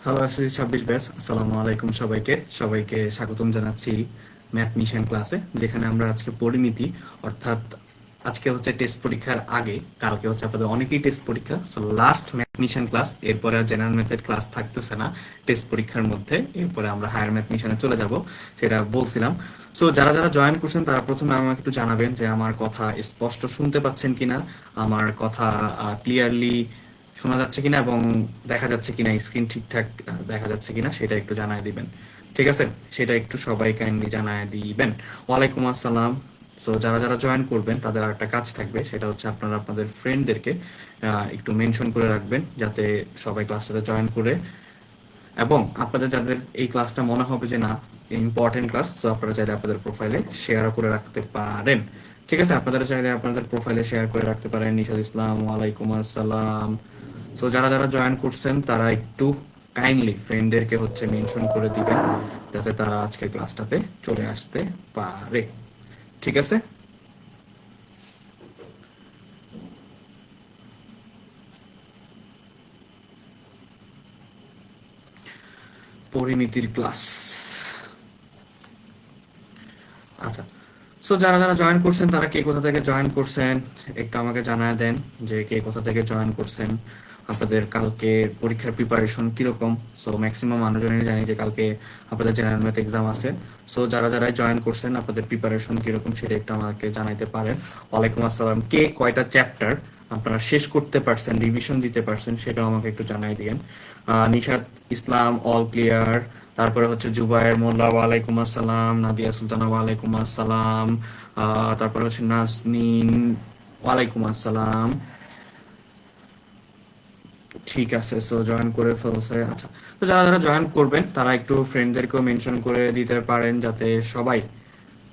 Hello SSC 26 batch, আসসালামু আলাইকুম সবাইকে। সবাইকে স্বাগতম জানাচ্ছি ম্যাথ মিশন ক্লাসে, যেখানে আমরা আজকে পরিমিতি অর্থাৎ আজকে হচ্ছে টেস্ট পরীক্ষার আগে, কালকে হচ্ছে আপনাদের অনেকেই টেস্ট পরীক্ষা, so last math mission class. এরপরে আর জেনারেল ম্যাথের ক্লাস থাকতেছে না টেস্ট পরীক্ষার মধ্যে, এরপরে আমরা হায়ার ম্যাথ মিশনে চলে যাব, সেটা বলছিলাম। সো যারা যারা জয়েন করছেন তারা প্রথমে আমাকে একটু জানাবেন যে আমার কথা স্পষ্ট শুনতে পাচ্ছেন কিনা, আমার কথা ক্লিয়ারলি শোনা যাচ্ছে কিনা এবং দেখা যাচ্ছে কিনা, স্ক্রিন ঠিকঠাক দেখা যাচ্ছে কিনা সেটা একটু জানায় দিবেন। ঠিক আছে, সেটা একটু সবাই কাইন্ডলি জানায় দিবেন। ওয়ালাইকুম আসসালাম। সো যারা যারা জয়েন করবেন তাদের একটা কাজ থাকবে, সেটা হচ্ছে আপনারা আপনাদের ফ্রেন্ডদেরকে একটু মেনশন করে রাখবেন যাতে সবাই ক্লাসটাতে জয়েন করে, এবং আপনাদের যাদের এই ক্লাসটা মনে হবে যে না ইম্পর্টেন্ট ক্লাস, তো আপনারা চাইলে আপনাদের প্রোফাইলে শেয়ার করে রাখতে পারেন। ঠিক আছে, আপনারা চাইলে আপনাদের প্রোফাইলে শেয়ার করে রাখতে পারেন। নিশাদ ইসলাম, ওয়ালাইকুম আসসালাম। সো যারা যারা জয়েন করছেন তারা একটু কাইন্ডলি ফ্রেন্ডদেরকে হচ্ছে মেনশন করে দিবেন যাতে তারা আজকের ক্লাসটাতে চলে আসতে পারে। ঠিক আছে, পরিমিতির ক্লাস। আচ্ছা, সো যারা যারা জয়েন করছেন তারা কে কোথা থেকে জয়েন করছেন একটু আমাকে জানায় দেন, যে কে কোথা থেকে জয়েন করছেন। আপনাদের কালকে পরীক্ষার প্রিপারেশন কিরকম? সো ম্যাক্সিমাম মানুষজনই জানি যে কালকে আপনাদের জেনারেল ম্যাথ এক্সাম আছে। সো যারা যারা জয়েন করছেন আপনাদের প্রিপারেশন কিরকম সেটা একটু আমাকে জানাইতে পারেন। ওয়ালাইকুম আসসালাম। কে কয়টা চ্যাপ্টার আপনারা শেষ করতে পারছেন, রিভিশন দিতে পারছেন, সেটাও আমাকে একটু জানাই দিয়েন। নিশাদ ইসলাম অল ক্লিয়ার। তারপরে হচ্ছে জুবায়ের মোল্লা, ওয়ালাইকুম আসসালাম। নাদিয়া সুলতানা, ওয়ালাইকুম আসসালাম। তারপরে হচ্ছে নাসনিন, ওয়ালাইকুম আসসালাম। ঠিক আছে, সো জয়েন করে ফেলছে। আচ্ছা, তো যারা যারা জয়েন করবেন তারা একটু ফ্রেন্ডদেরকেও মেনশন করে দিতে পারেন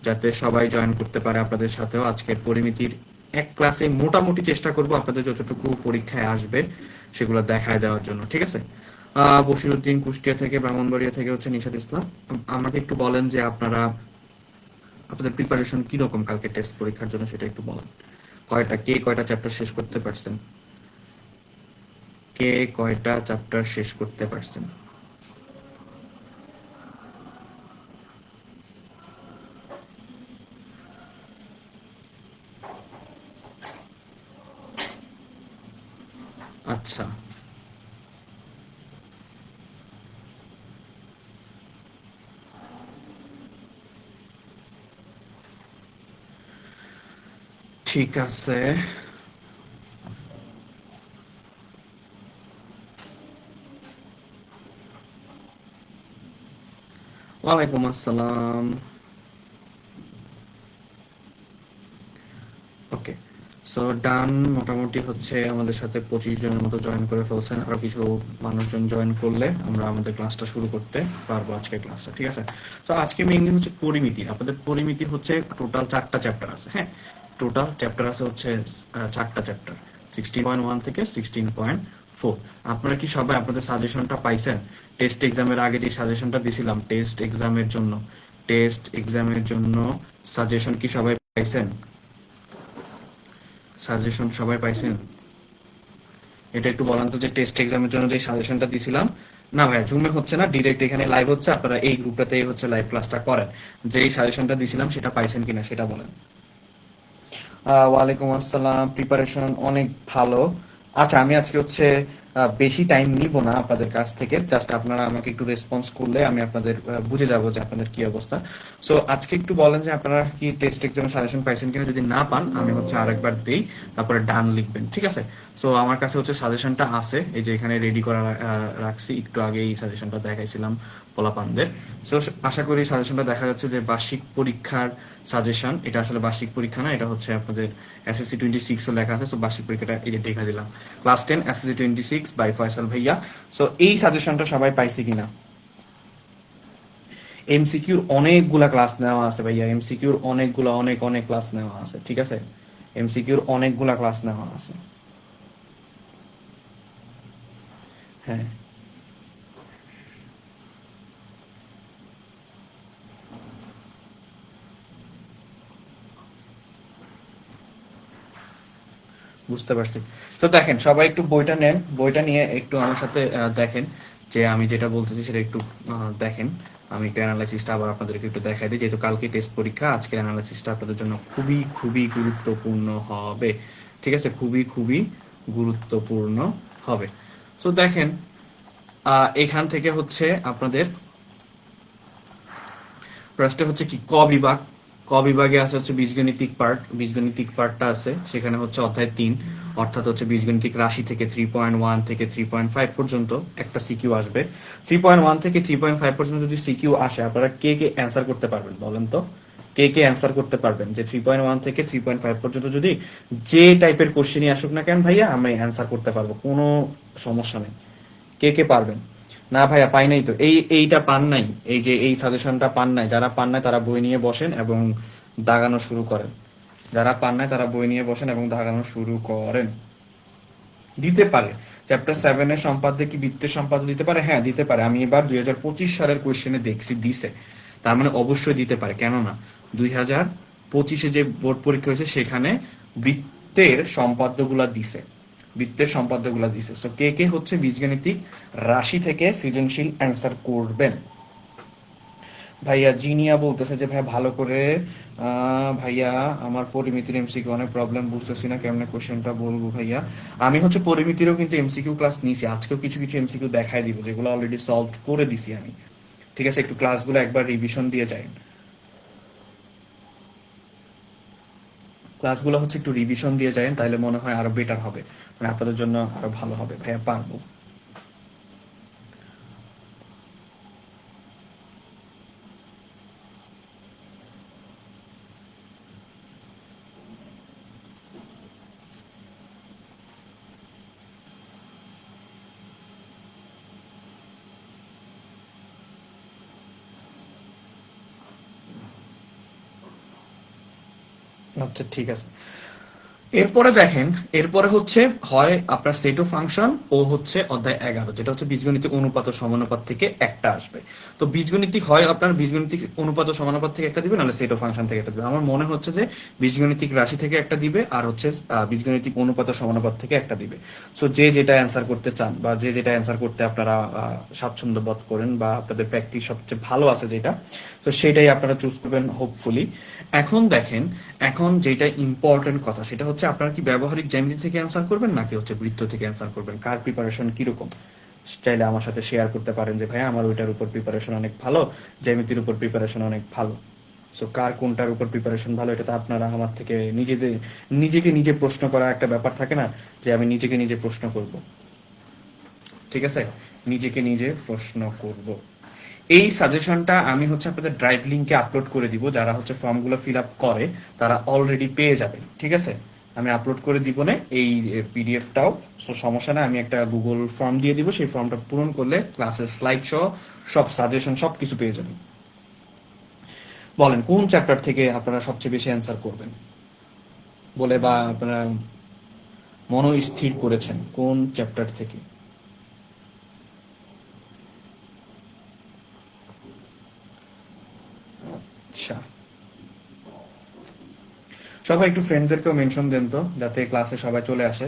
যাতে সবাই জয়েন করতে পারে আপনাদের সাথেও। আজকের পরিমিতির এক ক্লাসে মোটামুটি চেষ্টা করব আপনাদের যতটুকু পরীক্ষায় আসবে সেগুলো দেখায় দেওয়ার জন্য। ঠিক আছে, বশিরউদ্দিন কুষ্টিয়া থেকে, ব্রাহ্মণবাড়িয়া থেকে হচ্ছে নিশাদ ইসলাম। আমাকে একটু বলেন যে আপনাদের প্রিপারেশন কিরকম কালকে টেস্ট পরীক্ষার জন্য, সেটা একটু বলেন। কে কয়টা চ্যাপ্টার শেষ করতে পারছেন? কে কয়টা চ্যাপ্টার শেষ করতে পারছেন? আচ্ছা, ঠিক আছে। ওয়ালাইকুম আসসালাম। ওকে, সো ডান। মোটামুটি হচ্ছে আমাদের সাথে 25 জনের মতো জয়েন করে ফেলছেন। আরো কিছু মানুষজন জয়েন করলে আমরা আমাদের ক্লাসটা শুরু করতে পারবো, আজকের ক্লাসটা। ঠিক আছে, তো আজকে মেইনলি হচ্ছে পরিমিতি। আপনাদের পরিমিতি হচ্ছে টোটাল 4টা চ্যাপ্টার আছে। হ্যাঁ, টোটাল চ্যাপ্টার আছে হচ্ছে 4টা চ্যাপ্টার, 16.1 থেকে 16.4। আপনারা কি সবাই আপনাদের সাজেশনটা পাইছেন? টেস্ট এক্সামের আগে যে সাজেশনটা দিছিলাম টেস্ট এক্সামের জন্য সাজেশন কি সবাই পাইছেন? সাজেশন সবাই পাইছেন? এটা একটু বলেন তো, যে টেস্ট এক্সামের জন্য যে সাজেশনটা দিছিলাম। না ভাই, জুমে হচ্ছে না, ডিরেক্ট এখানে লাইভ হচ্ছে, আপনারা এই গ্রুপটাতেই হচ্ছে লাইভ ক্লাসটা করেন। যে সাজেশনটা দিছিলাম সেটা পাইছেন কিনা সেটা বলেন। ওয়ালাইকুম আসসালাম। প্রিপারেশন অনেক ভালো। আচ্ছা, আমি আজকে হচ্ছে বেশি টাইম নিব না আপনাদের কাছ থেকে, জাস্ট আপনারা আমাকে একটু রেসপন্স করলে আমি আপনাদের বুঝে যাব যে আপনাদের কি অবস্থা। সো আজকে একটু বলেন যে আপনারা কি টেস্ট এক্সামের সাজেশন পাইছেন কিনা। যদি না পান আমি হচ্ছে আরেকবার দেই, তারপরে ডান লিখবেন। ঠিক আছে, সো আমার কাছে হচ্ছে সাজেশনটা আছে, এই যে এখানে রেডি করা রাখছি। একটু আগে এই সাজেশনটা দেখাইছিলাম পোলাপানদের। সো আশা করি সাজেশনটা দেখা যাচ্ছে যে বার্ষিক পরীক্ষার সাজেশন। এটা আসলে বার্ষিক পরীক্ষা না, এটা হচ্ছে আপনাদের এসএসসি 26 ও লেখা আছে। সো বার্ষিক পরীক্ষাটা এই যে দেখা দিলাম, ক্লাস 10 এসএসসি 26 বাই ফয়সাল ভাইয়া। সো এই সাজেশনটা সবাই পাইছে কিনা? এমসিকিউর অনেকগুলা ক্লাস নেওয়া আছে ভাইয়া, এমসিকিউর অনেকগুলা, অনেক অনেক ক্লাস নেওয়া আছে। ঠিক আছে, এমসিকিউর অনেকগুলা ক্লাস নেওয়া আছে। হ্যাঁ, বুঝতে পারছি। তো দেখেন, সবাই একটু বইটা নেন, বইটা নিয়ে একটু আমার সাথে দেখেন যে আমি যেটা বলতেছি সেটা একটু দেখেন। আমি একটু অ্যানালাইসিসটা আবার আপনাদেরকে একটু দেখাই দিই, যেহেতু কালকে টেস্ট পরীক্ষা, আজকের অ্যানালাইসিসটা আপনাদের জন্য খুবই খুবই গুরুত্বপূর্ণ হবে। ঠিক আছে, খুবই খুবই গুরুত্বপূর্ণ হবে। সো দেখেন, এখান থেকে হচ্ছে আপনাদের ফার্স্টে হচ্ছে কি ক বিভাগ। ক বিভাগে আছে হচ্ছে বীজগণিতিক পার্ট, বীজগণিতিক পার্টটা আছে সেখানে হচ্ছে অধ্যায় 3, অর্থাৎ হচ্ছে বীজগণিতিক রাশি থেকে 3.1 থেকে 3.5 পর্যন্ত একটা সিকিউ আসবে। 3.1 থেকে 3.5 পর্যন্ত যদি সিকিউ আসে, আপনারা কে কে অ্যান্সার করতে পারবেন বলেন তো? কে কে অ্যান্সার করতে পারবেন যে 3.1 থেকে 3.5 পর্যন্ত যদি যে টাইপের কোশ্চেনই আসুক না কেন ভাইয়া, আমি অ্যান্সার করতে পারবো, কোনো সমস্যা নেই। কে কে পারবেন? না ভাইয়া পাই নাই তো, এইটা পান নাই, এই যে এই সাজেশনটা পান নাই, যারা পান নাই তারা বই নিয়ে বসেন এবং দাগানো শুরু করেন। যারা পান নাই তারা বই নিয়ে বসেন এবং দাগানো শুরু করেন। দিতে পারে চ্যাপ্টার 7 এর সম্পাদ্যে কি বৃত্তের সম্পাদ্য দিতে পারে? হ্যাঁ দিতে পারে। আমি এবার 2025 সালের কোশ্চেনে দেখছি দিছে, তার মানে অবশ্যই দিতে পারে, কেন না? 2025-এ যে বোর্ড পরীক্ষা হয়েছে সেখানে বৃত্তের সম্পাদ্যগুলা দিছে, বৃত্তের সম্পাদ্যগুলা দিছে। সো কে কে হচ্ছে বীজগণিতিক রাশি থেকে সৃজনশীল অ্যান্সার করবেন? ভাইয়া জিনিয়া বলতেছে যে ভাই ভালো করে ভাইয়া আমার পরিমিতির এমসিকিউ অনেক প্রবলেম, বুঝতেছি না কেমনে কোশ্চেনটা বলবো ভাইয়া। আমি হচ্ছে পরিমিতিরও কিন্তু এমসিকিউ ক্লাস নিছি, আজকেও কিছু কিছু এমসিকিউ দেখাই দিব যেগুলো অলরেডি সলভ করে দিছি আমি। ঠিক আছে, একটু ক্লাসগুলো একবার রিভিশন দিয়ে যাই, ক্লাসগুলো হচ্ছে একটু রিভিশন দিয়ে যায়, তাহলে মনে হয় আরো বেটার হবে, মানে আপনাদের জন্য আরো ভালো হবে ভাইয়া, পারবো। আচ্ছা ঠিক আছে। এরপরে দেখেন, এরপরে হচ্ছে হয় আপনার সেট অফ ফাংশন ও হচ্ছে অধ্যায় 11, যেটা হচ্ছে বীজগণিতিক অনুপাত ও সমানুপাত থেকে একটা আসবে। তো বীজগণিতিক হয় আপনার বীজগণিতিক অনুপাত ও সমানুপাত থেকে একটা দিবে, নাহলে সেট অফ ফাংশন থেকে একটা দিবে। আমার মনে হচ্ছে যে বীজগণিতিক রাশি থেকে একটা দিবে, আর হচ্ছে বীজগণিতিক অনুপাত ও সমানুপাত থেকে একটা দিবে। সো যে যেটা অ্যান্সার করতে চান বা যে যেটা অ্যান্সার করতে আপনারা স্বাচ্ছন্দ্য বোধ করেন বা আপনাদের প্র্যাকটিস সবচেয়ে ভালো আছে যেটা, তো সেটাই আপনারা চুজ করবেন হোপফুলি। এখন দেখেন, এখন যেটা ইম্পর্টেন্ট কথা সেটা হচ্ছে আপনারা কি ব্যবহারিক জ্যামিতি থেকে অ্যান্সার করবেন নাকি হচ্ছে বৃত্ত থেকে অ্যান্সার করবেন, কার প্রিপারেশন কিরকম? চাইলে আমার সাথে শেয়ার করতে পারেন যে ভাই আমার ওইটার উপর প্রিপারেশন অনেক ভালো, জ্যামিতির উপর প্রিপারেশন অনেক ভালো। সো কার কোনটার উপর প্রিপারেশন ভালো, এটা তো আপনারা আমার থেকে নিজেকে নিজে প্রশ্ন করা একটা ব্যাপার থাকে না, যে আমি নিজেকে নিজে প্রশ্ন করব। ঠিক আছে, নিজেকে নিজে প্রশ্ন করব। এই সাজেশনটা আমি হচ্ছে আপনাদের ড্রাইভ লিংকে আপলোড করে দিব, যারা হচ্ছে ফর্মগুলো ফিল আপ করে তারা অলরেডি পেয়ে যাবেন। ঠিক আছে, আমি আপলোড করে দিব না এই পিডিএফটাও, সো সমস্যা না, আমি একটা গুগল ফর্ম দিয়ে দিব, সেই ফর্মটা পূরণ করলে ক্লাসের স্লাইড সহ সব সাজেশন সব কিছু পেয়ে যাবেন। বলেন কোন চ্যাপ্টার থেকে আপনারা সবচেয়ে বেশি অ্যান্সার করবেন বলে, বা আপনারা মনস্থির করেছেন কোন চ্যাপ্টার থেকে? আচ্ছা, সবাই একটু ফ্রেন্ডদেরকেও মেনশন দেন তো, যাতে ক্লাসে সবাই চলে আসে।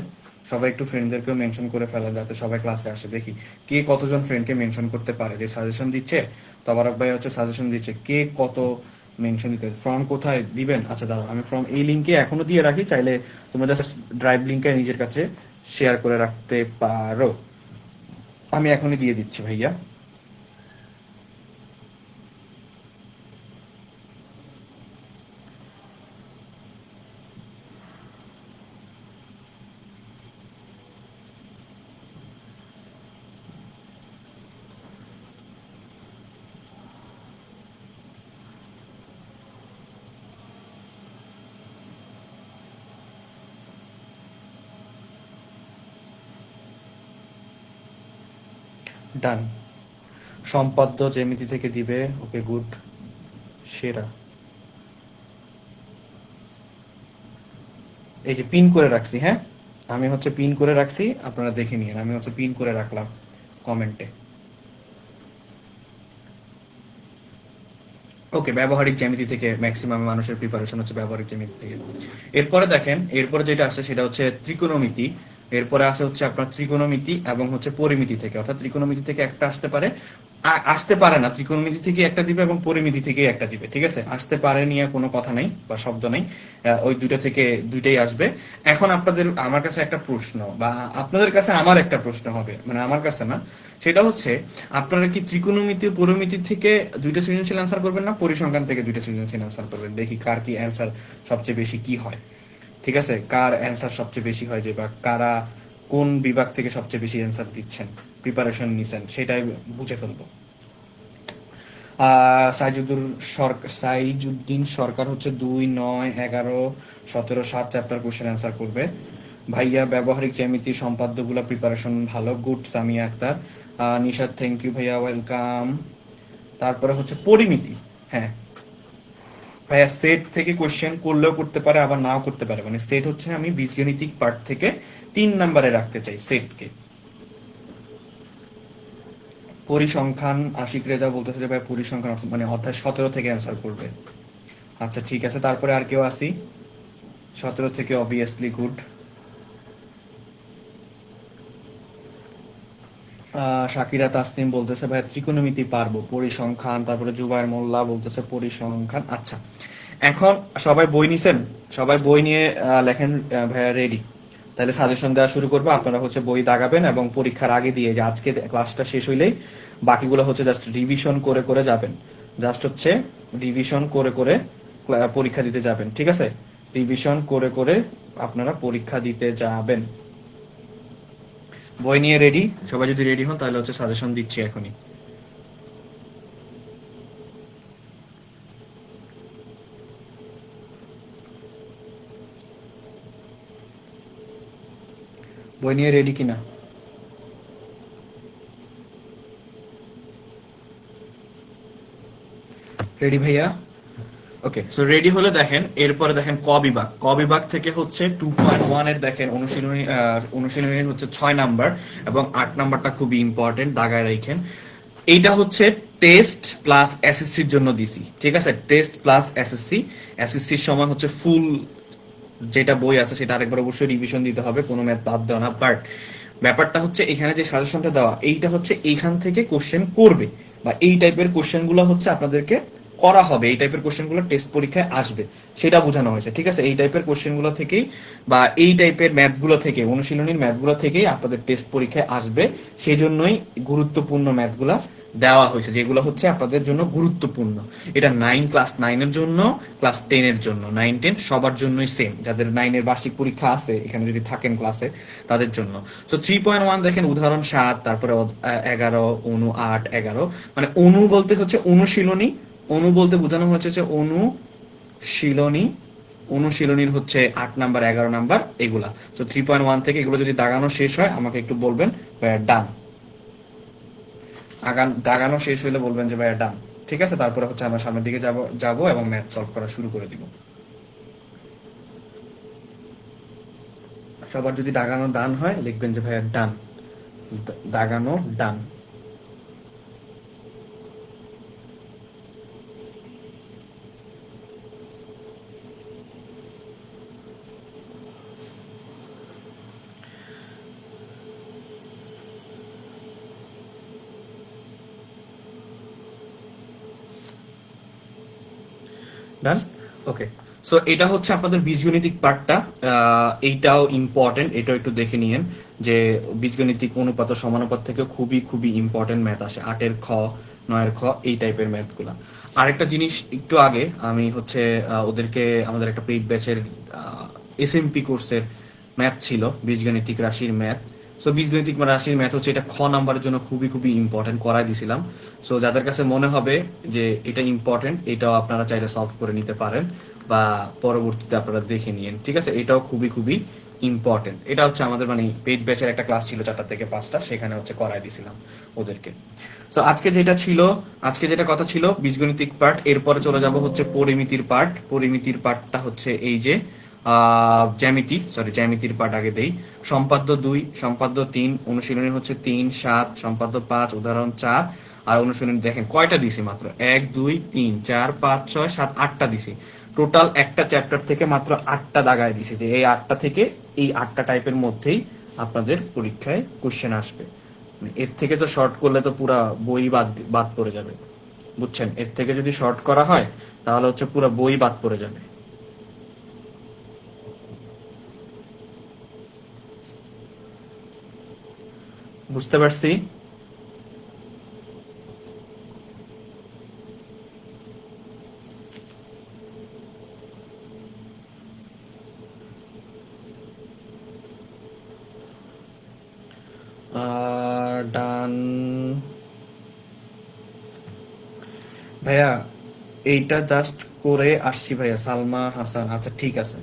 সবাই একটু ফ্রেন্ডদেরকেও মেনশন করে ফেলে যাতে সবাই ক্লাসে আসে। দেখি কে কতজন ফ্রেন্ডকে মেনশন করতে পারে, যে সাজেশন দিচ্ছে তবারক ভাই হচ্ছে সাজেশন দিচ্ছে, কে কত মেনশন দিতে। ফর্ম কোথায় দিবেন? আচ্ছা দাঁড়াও, আমি ফর্ম এই লিঙ্কে এখনো দিয়ে রাখি, চাইলে তোমরা জাস্ট ড্রাইভ লিঙ্কে নিজের কাছে শেয়ার করে রাখতে পারো। আমি এখনই দিয়ে দিচ্ছি ভাইয়া। ডান, সম্পাদ্য জ্যামিতি থেকে দিবে। ওকে গুড, সেরা। এই যে পিন করে রাখছি, হ্যাঁ আমি হচ্ছে পিন করে রাখছি, আপনারা দেখে নিন, আমি হচ্ছে পিন করে রাখলাম কমেন্টে। ওকে, ব্যবহারিক জ্যামিতি থেকে ম্যাক্সিমাম মানুষের প্রিপারেশন হচ্ছে ব্যবহারিক জ্যামিতি থেকে। এরপরে দেখেন, এরপরে যেটা আসছে সেটা হচ্ছে ত্রিকোণমিতি। এরপরে আছে হচ্ছে আপনার ত্রিকোণমিতি এবং হচ্ছে পরিমিতি থেকে, অর্থাৎ ত্রিকোণমিতি থেকে একটা আসতে পারে, আসতে পারে না, ত্রিকোণমিতি থেকে একটা দিবে এবং পরিমিতি থেকে একটা দিবে, ঠিক আছে? আসতে পারে নিয়ে কোনো কথা নাই বা শব্দ নাই, ওই দুইটা থেকে দুইটাই আসবে। এখন আপনাদের আমার কাছে একটা প্রশ্ন, বা আপনাদের কাছে আমার একটা প্রশ্ন হবে, মানে আমার কাছে না, সেটা হচ্ছে আপনারা কি ত্রিকোণমিতি ও পরিমিতি থেকে দুইটা সৃজনশীল অ্যান্সার করবেন, না পরিসংখ্যান থেকে দুইটা সৃজনশীল অ্যান্সার করবেন? দেখি কার কি অ্যান্সার সবচেয়ে বেশি কি হয়, ঠিক আছে? কার অ্যান্সার সবচেয়ে বেশি হয়, যে বা কারা কোন বিভাগ থেকে সবচেয়ে বেশি অ্যান্সার দিচ্ছেন, প্রিপারেশন নিছেন, সেটাই বুঝে ফেলবো। সাইজুদ্দিন সরকার হচ্ছে 2, 9, 11, 17, 7 চ্যাপ্টার কোশ্চেন অ্যান্সার করবে। ভাইয়া ব্যবহারিক জ্যামিতি সম্পাদ্যগুলো প্রিপারেশন ভালো, good. Samia Akter, Nishad thank you ভাইয়া, ওয়েলকাম। তারপরে হচ্ছে পরিমিতি, হ্যাঁ ভাইয়া সেট থেকে কোশ্চেন করলেও করতে পারে আবার নাও করতে পারে, মানে সেট হচ্ছে আমি বীজগণিতিক পার্ট থেকে 3 নম্বরে রাখতে চাই সেটকে। পরিসংখ্যান আশিক রেজা বলতেছে যে ভাই পরিসংখ্যান মানে অধ্যায় 17 থেকে অ্যান্সার করবে। আচ্ছা ঠিক আছে, তারপরে আর কেউ আসি? 17 থেকে অবভিয়াসলি গুড। শাকিরা তাসনিম বলতেছে ভাই ত্রিকোণমিতি পারবো, পরিসংখ্যান। তারপরে জুবাইর মোল্লা বলতেছে পরিসংখ্যান। আচ্ছা, এখন সবাই বই নিছেন? সবাই বই নিয়ে লেখেন ভাইয়া রেডি? তাহলে সাজেশন দেওয়া শুরু করবো, আপনারা হচ্ছে বই দাগাবেন এবং পরীক্ষার আগে দিয়ে, যে আজকে ক্লাসটা শেষ হইলেই বাকিগুলো হচ্ছে জাস্ট রিভিশন করে করে যাবেন, জাস্ট হচ্ছে রিভিশন করে করে পরীক্ষা দিতে যাবেন, ঠিক আছে? রিভিশন করে করে আপনারা পরীক্ষা দিতে যাবেন। বই নিয়ে রেডি? সবাই যদি রেডি হন তাহলে হচ্ছে সাজেশন দিচ্ছি এখনই। বই নিয়ে রেডি কিনা? রেডি ভাইয়া? ওকে, সো রেডি হলে দেখেন, এরপরে দেখেন ক বিভাগ। ক বিভাগ থেকে হচ্ছে 2.1 এর দেখেন অনুশীলনী হচ্ছে 6 নাম্বার এবং 8 নাম্বারটা খুবই ইম্পর্টেন্ট, দাগায় রাখেন। এইটা হচ্ছে টেস্ট প্লাস এসএসসির জন্য দিছি, ঠিক আছে? টেস্ট প্লাস এসএসসি, এসএসসির সময় হচ্ছে ফুল যেটা বই আছে সেটা আরেকবার অবশ্যই রিভিশন দিতে হবে, কোনো ম্যাথ বাদ দেওয়া না। বাট ব্যাপারটা হচ্ছে এখানে যে সাজেশনটা দেওয়া, এইটা হচ্ছে এইখান থেকে কোশ্চেন করবে, বা এই টাইপের কোশ্চেন গুলো হচ্ছে আপনাদেরকে করা হবে, এই টাইপের কোশ্চেন গুলো টেস্ট পরীক্ষায় আসবে, সেটা বোঝানো হয়েছে, ঠিক আছে? এই টাইপের কোশ্চেন গুলো থেকেই বা এই টাইপের ম্যাথ গুলো থেকে, অনুশীলনীর ম্যাথ গুলো থেকেই আপনাদের টেস্ট পরীক্ষায় আসবে। সেই জন্যই গুরুত্বপূর্ণ ম্যাথ গুলা দেওয়া হয়েছে, যেগুলো হচ্ছে আপনাদের জন্য গুরুত্বপূর্ণ। এটা ক্লাস 9 এর জন্য, ক্লাস 10 এর জন্য, 9, 10 সবার জন্যই সেম, যাদের 9 এর বার্ষিক পরীক্ষা আছে এখানে যদি থাকেন ক্লাসে তাদের জন্য। সো 3.1 দেখেন উদাহরণ 7, তারপরে 11, অনু 8, 11, মানে অনু বলতে হচ্ছে অনুশীলনী, অনু বলতে বোঝানো হচ্ছে যে অনুশীলনী, অনুশীলনীর হচ্ছে 8 নাম্বার 11 নাম্বার এগুলা। সো 3.1 থেকে এগুলো যদি দাগানো শেষ হয় আমাকে একটু বলবেন ভাইয়া ডান, দাগানো শেষ হইলে বলবেন যে ভাইয়া ডান, ঠিক আছে? তারপরে হচ্ছে আমরা সামনের দিকে যাব এবং ম্যাথ সলভ করা শুরু করে দিব। সবার যদি দাগানো ডান হয় লিখবেন যে ভাইয়া ডান, দাগানো ডান। ডান, ওকে। সো এটা হচ্ছে আপনাদের বীজগণিতিক পার্টটা, এইটাও ইম্পর্টেন্ট, এটাও একটু দেখে নিয়েন যে বীজগণিতিক অনুপাত ও সমানুপাত থেকে খুবই খুবই ইম্পর্টেন্ট ম্যাথ আসে, 8-এর খ, 9-এর খ, এই টাইপের ম্যাথগুলা। আরেকটা জিনিস, একটু আগে আমি হচ্ছে ওদেরকে আমাদের একটা পেইড ব্যাচের এসএমপি কোর্সের ম্যাথ ছিল, বীজগণিতিক রাশির ম্যাথ। সো বীজগণিতিক রাশির ম্যাথ হচ্ছে এটা খ নাম্বারের জন্য খুবই খুবই ইম্পর্টেন্ট, করাই দিছিলাম। সো যাদের কাছে মনে হবে যে এটা ইম্পর্টেন্ট, এটাও আপনারা চাইলে সলভ করে নিতে পারেন বা পরবর্তীতে আপনারা দেখে নিন, ঠিক আছে? এটাও খুবই খুবই ইম্পর্টেন্ট। এটা হচ্ছে আমাদের মানে পেইড ব্যাচের একটা ক্লাস ছিল 4টা থেকে 5টা, সেখানে হচ্ছে করাই দিছিলাম ওদেরকে। সো আজকে যেটা কথা ছিল বীজগণিতিক পার্ট, এরপরে চলে যাব হচ্ছে পরিমিতির পার্ট। পরিমিতির পার্টটা হচ্ছে এই যে জ্যামিতির পার্ট আগে দেই। সম্পাদ্য 2, সম্পাদ্য 3, অনুশীলনী হচ্ছে 3, 7, সম্পাদ্য 5, উদাহরণ 4, আর অনুশীলনী দেখেন কয়টা দিছি, মাত্র 1, 2, 3, 4, 5, 6, 7, 8টা দিছি। টোটাল একটা চ্যাপ্টার থেকে মাত্র 8টা দাগায় দিছি, যে এই 8টা থেকে এই 8টা টাইপের মধ্যেই আপনাদের পরীক্ষায় কোশ্চেন আসবে। এর থেকে তো শর্ট করলে তো পুরা বই বাদ বাদ পড়ে যাবে, বুঝছেন? এর থেকে যদি শর্ট করা হয় তাহলে হচ্ছে পুরো বই বাদ পড়ে যাবে। বুঝতে পারছি? ডান ভাইয়া, এইটা জাস্ট করে আসছি ভাইয়া। সালমা হাসান, আচ্ছা ঠিক আছে,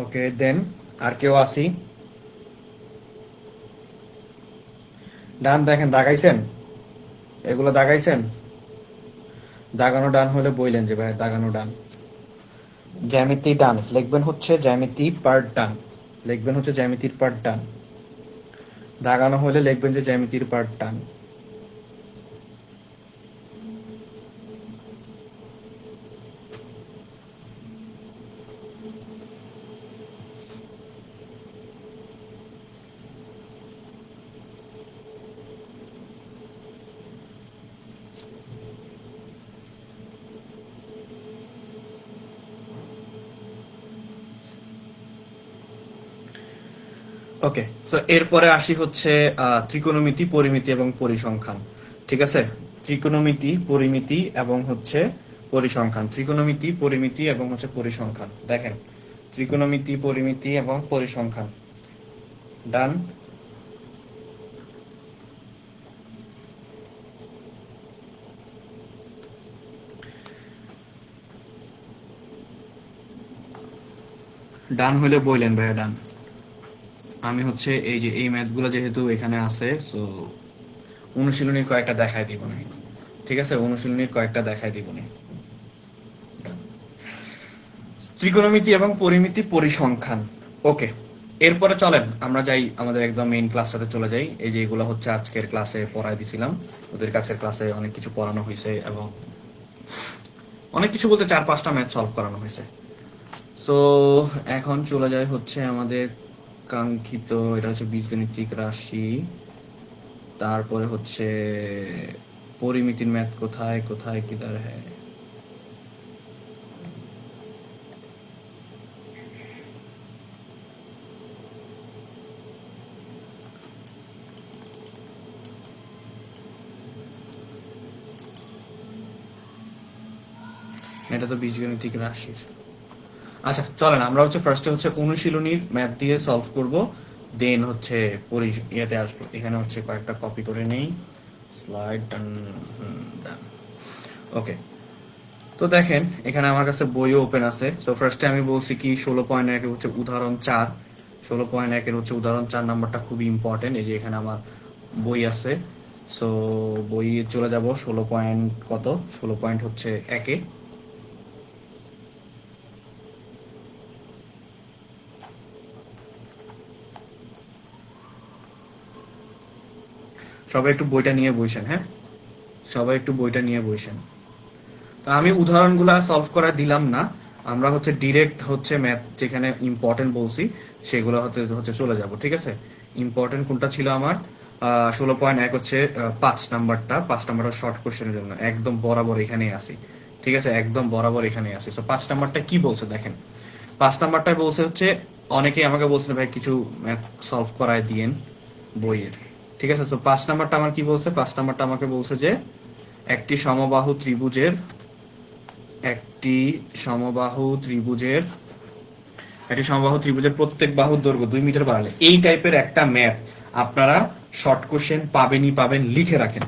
ওকে দেন। আর কেউ আসি? ডান দেখেন, দাগাইছেন? এগুলো দাগাইছেন? দাগানো ডান হলে বললেন যে ভাই দাগানো ডান। জ্যামিতি ডান লিখবেন হচ্ছে জ্যামিতি পার্ট ডান, লিখবেন হচ্ছে জ্যামিতির পার্ট ডান। দাগানো হলে লিখবেন যে জ্যামিতির পার্ট ডান। ওকে, তো এরপরে আসি হচ্ছে ত্রিকোণমিতি, পরিমিতি এবং পরিসংখ্যান। ঠিক আছে, ত্রিকোণমিতি, পরিমিতি এবং হচ্ছে পরিসংখ্যান। ত্রিকোণমিতি, পরিমিতি এবং হচ্ছে পরিসংখ্যান। দেখেন, ত্রিকোণমিতি, পরিমিতি এবং পরিসংখ্যান। ডান। ডান হলে বললেন ভাইয়া ডান। আমি হচ্ছে এই যে এই ম্যাথগুলো যেহেতু এখানে আছে, সো অনুশীলনীর কয়েকটা দেখায় দিব না, ঠিক আছে? অনুশীলনীর কয়েকটা দেখায় দিব না। ত্রিকোণমিতি এবং পরিমিতি, পরিসংখ্যান। ওকে, এরপরে চলেন আমরা যাই আমাদের একদম মেইন ক্লাসটাতে চলে যাই। এই যে এগুলো হচ্ছে আজকের ক্লাসে পড়াই দিছিলাম, ওদের কাছের ক্লাসে অনেক কিছু পড়ানো হয়েছে এবং অনেক কিছু বলতে 4-5টা ম্যাথ সলভ করানো হয়েছে। সো এখন চলে যায় হচ্ছে আমাদের কাঙ্ক্ষিত, এটা হচ্ছে বীজগণিতিক রাশি, তারপরে হচ্ছে পরিমিতির ম্যাথ কোথায় কোথায় কিধার হ্যাঁ। এটা তো বীজগণিতিক রাশির। আচ্ছা চলেন আমরা হচ্ছে ফার্স্টে হচ্ছে অনুশীলনীর ম্যাথ দিয়ে সলভ করব, দেন হচ্ছে ইয়েতে আসবো। এখানে হচ্ছে কয়েকটা কপি করে নেই, স্লাইড ডান। ওকে, তো দেখেন এখানে আমার কাছে বইও ওপেন আছে। সো ফার্স্টে আমি বলছি কি 16.1 হচ্ছে উদাহরণ 4। 16.1 হচ্ছে উদাহরণ 4 নাম্বারটা খুবই ইম্পর্টেন্ট। এই যে এখানে আমার বই আছে, সো বই চলে যাব 16 পয়েন্ট কত, 16 পয়েন্ট হচ্ছে 1-এ। সবাই একটু বইটা নিয়ে বসেন, হ্যাঁ সবাই একটু বইটা নিয়ে বসেন। তো আমি উদাহরণগুলা সলভ করা দিলাম না, আমরা হচ্ছে ডিরেক্ট হচ্ছে ম্যাথ যেখানে ইম্পর্টেন্ট বলছি সেগুলো হতে হচ্ছে চলে যাব। ঠিক আছে, ইম্পর্টেন্ট কোনটা ছিল আমার? 16.1 হচ্ছে 5 নাম্বারটা শর্ট কোশ্চেনের জন্য একদম বরাবর এখানেই আসি। ঠিক আছে, একদম বরাবর এখানেই আসি। তো 5 নাম্বারটা কি বলছে দেখেন। 5 নাম্বারটায় বলছে হচ্ছে, অনেকেই আমাকে বলছে ভাই কিছু ম্যাথ সলভ করায় দিয়েন বইয়ের। ঠিক আছে, তো 5 নাম্বারটা আমার কি বলছে? 5 নাম্বারটা আমাকে বলছে যে একটি সমবাহু ত্রিভুজের একটি সমবাহু ত্রিভুজের প্রত্যেক বাহুর দৈর্ঘ্য 2 মিটার বাড়ালে, এই টাইপের একটা ম্যাথ আপনারা শর্ট কোশ্চেন পাবেন, লিখে রাখেন।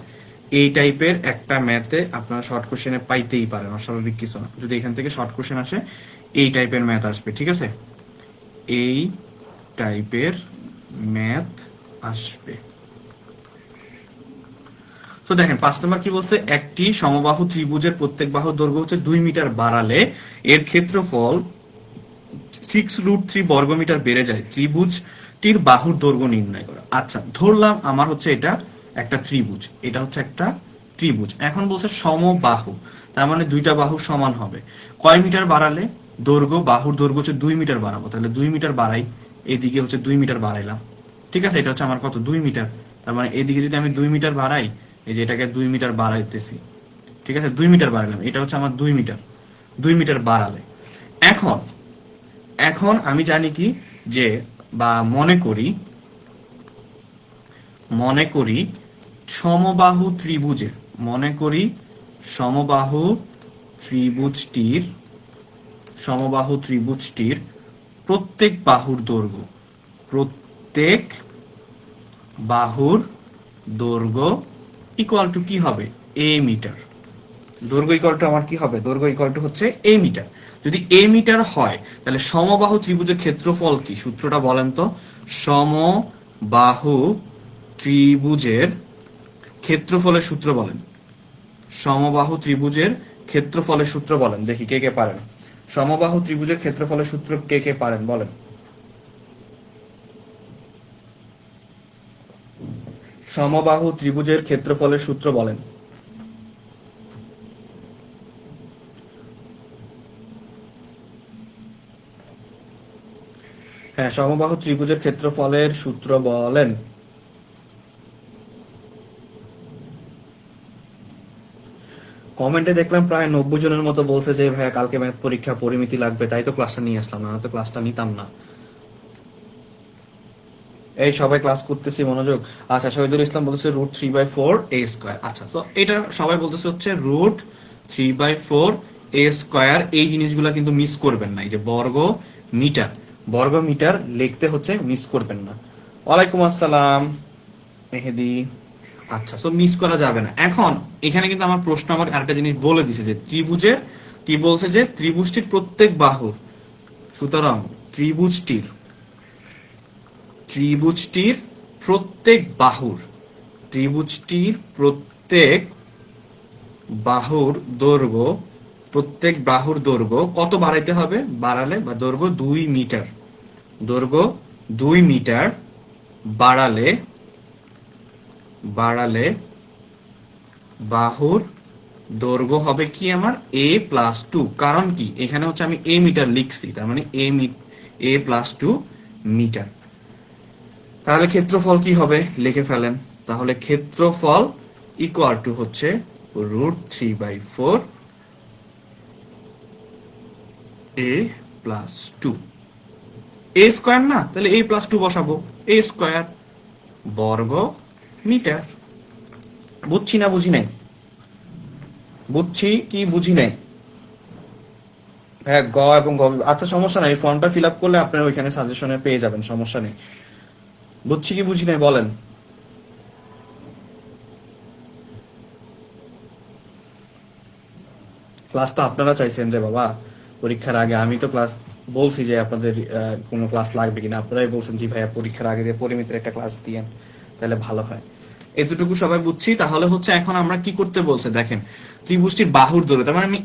এই টাইপের একটা ম্যাথে আপনারা শর্ট কোশ্চেনে পাইতেই পারেন, অস্বাভাবিক কিছু না। যদি এখান থেকে শর্ট কোশ্চেন আসে এই টাইপের ম্যাথ আসবে। ঠিক আছে, এই টাইপের ম্যাথ আসবে। তো দেখেন 5 নাম্বার কি বলছে, একটি সমবাহু ত্রিভুজের প্রত্যেক বাহুর দৈর্ঘ্য হচ্ছে 2 মিটার বাড়ালে এর ক্ষেত্রফল 6√3 বর্গমিটার বেড়ে যায়, ত্রিভুজটির বাহুর দৈর্ঘ্য নির্ণয় করা। আচ্ছা ধরলাম আমার হচ্ছে এটা একটা ত্রিভুজ, এটা হচ্ছে একটা ত্রিভুজ। এখন বলছে সমবাহু, তার মানে দুইটা বাহু সমান হবে। কয় মিটার বাড়ালে? দৈর্ঘ্য, বাহুর দৈর্ঘ্য হচ্ছে 2 মিটার বাড়াবো, তাহলে 2 মিটার বাড়াই, এদিকে হচ্ছে 2 মিটার বাড়াইলাম। ঠিক আছে, এটা হচ্ছে আমার কত, 2 মিটার। তার মানে এদিকে যদি আমি 2 মিটার বাড়াই, এই যে এটাকে 2 মিটার বাড়াইতেছি। ঠিক আছে, 2 মিটার বাড়ালাম, এটা হচ্ছে আমার 2 মিটার। 2 মিটার বাড়ালে এখন এখন আমি জানি কি, যে বা মনে করি সমবাহু ত্রিভুজের, মনে করি সমবাহু ত্রিভুজটির সমবাহু ত্রিভুজটির প্রত্যেক বাহুর দৈর্ঘ্য, প্রত্যেক বাহুর দৈর্ঘ্য ইকুয়াল টু কি হবে, এ মিটার। দৈর্ঘ্য ইকুয়াল টু আমার কি হবে, দৈর্ঘ্য ইকুয়াল টু হচ্ছে এ মিটার। যদি এ মিটার হয় তাহলে সমবাহু ত্রিভুজের ক্ষেত্রফল কি, সূত্রটা বলেন তো। সমবাহু ত্রিভুজের ক্ষেত্রফলের সূত্র বলেন। সমবাহু ত্রিভুজের ক্ষেত্রফলের সূত্র বলেন, দেখি কে কে পারেন। সমবাহু ত্রিভুজের ক্ষেত্রফলের সূত্র কে কে পারেন বলেন। সমবাহু ত্রিভুজের ক্ষেত্রফলের সূত্র বলেন। হ্যাঁ, সমবাহু ত্রিভুজের ক্ষেত্রফলের সূত্র বলেন। কমেন্টে দেখলাম প্রায় 90 জনের মতো বলছে যে ভাইয়া কালকে ম্যাথ পরীক্ষা, পরিমিতি লাগবে, তাই তো ক্লাসটা নিয়ে আসলাম, না তো ক্লাসটা নিতাম না। এই সবাই ক্লাস করতেছি, মনোযোগ। আচ্ছা, শহীদুল ইসলাম বলতেছে √3/4 a²। আচ্ছা, তো এটা সবাই বলতেছে হচ্ছে √3/4 a²। এই জিনিসগুলো কিন্তু মিস করবেন না, এই যে বর্গ মিটার লিখতে হচ্ছে, মিস করবেন না। ওয়ালাইকুম আসসালাম মেহেদি। আচ্ছা, তো মিস করা যাবে না। এখন এখানে কিন্তু আমার প্রশ্ন আমার আরেকটা জিনিস বলে দিছে, যে ত্রিভুজের কি বলছে, যে ত্রিভুজটির প্রত্যেক বাহুর, সুতরাং ত্রিভুজটির প্রত্যেক বাহুর ত্রিভুজটির প্রত্যেক বাহুর দৈর্ঘ্য, প্রত্যেক বাহুর দৈর্ঘ্য কত বাড়াইতে হবে, বাড়ালে বা দৈর্ঘ্য 2 মিটার, দৈর্ঘ্য 2 মিটার বাড়ালে বাহুর দৈর্ঘ্য হবে কি আমার a+2। কারণ কি, এখানে হচ্ছে আমি a মিটার লিখছি, তার মানে a+2 মিটার। তাহলে ক্ষেত্রফল কি হবে লিখে ফেলেন। তাহলে ক্ষেত্রফল ইকুয়াল টু হচ্ছে √3/4 a+2। a² না, তাহলে a+2 বসাবো, a² বর্গ মিটার। বুঝছি না বুঝি নাই, বুঝছি কি বুঝি নাই। হ্যাঁ, গ এবং গ। আচ্ছা, সমস্যা নাই, ফর্মটা ফিল আপ করলে আপনারা ওইখানে সাজেশনে পেয়ে যাবেন, সমস্যা নেই। বুঝছি কি বুঝি নাই বলেন। ক্লাস তো আপনারা চাইছেন রে বাবা পরীক্ষার আগে, আমি তো ক্লাস বলছি যে আপনাদের কোনো ক্লাস লাগবে কিনা, আপনারাই বলছেন জি ভাইয়া পরীক্ষার আগে যে পরিমিতির একটা ক্লাস দিয়েন, তাহলে ভালো হয়। এতটুকু সবাই বুঝছি। তাহলে হচ্ছে এখন আমরা কি করতে বলছে দেখেন, ত্রিভুজটির বাহুর দৈর্ঘ্য, তার মানে আমি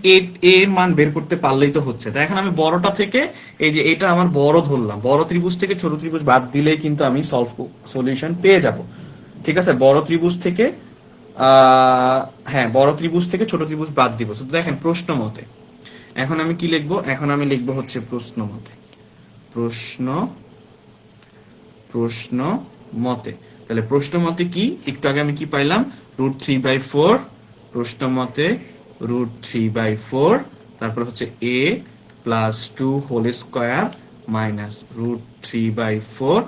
এর মান বের করতে পারলেই তো হচ্ছে। তাই এখন আমি বড়টা থেকে, এই যে এটা আমার বড় ধরলাম, বড় ত্রিভুজ থেকে ছোট ত্রিভুজ বাদ দিলেই কিন্তু আমি সলিউশন পেয়ে যাব। ঠিক আছে, বড় ত্রিভুজ থেকে হ্যাঁ, বড় ত্রিভুজ থেকে ছোট ত্রিভুজ বাদ দিব। তো দেখেন প্রশ্ন মতে এখন আমি কি লিখবো, এখন আমি লিখবো হচ্ছে প্রশ্ন মতে, প্রশ্ন প্রশ্ন মতে। তাহলে প্রশ্ন মতে কি, একটু আগে আমি কি পাইলাম, √3/4, প্রশ্ন মতে √3/4, তারপর হচ্ছে a+2 হোল স্কয়ার মাইনাস √3/4,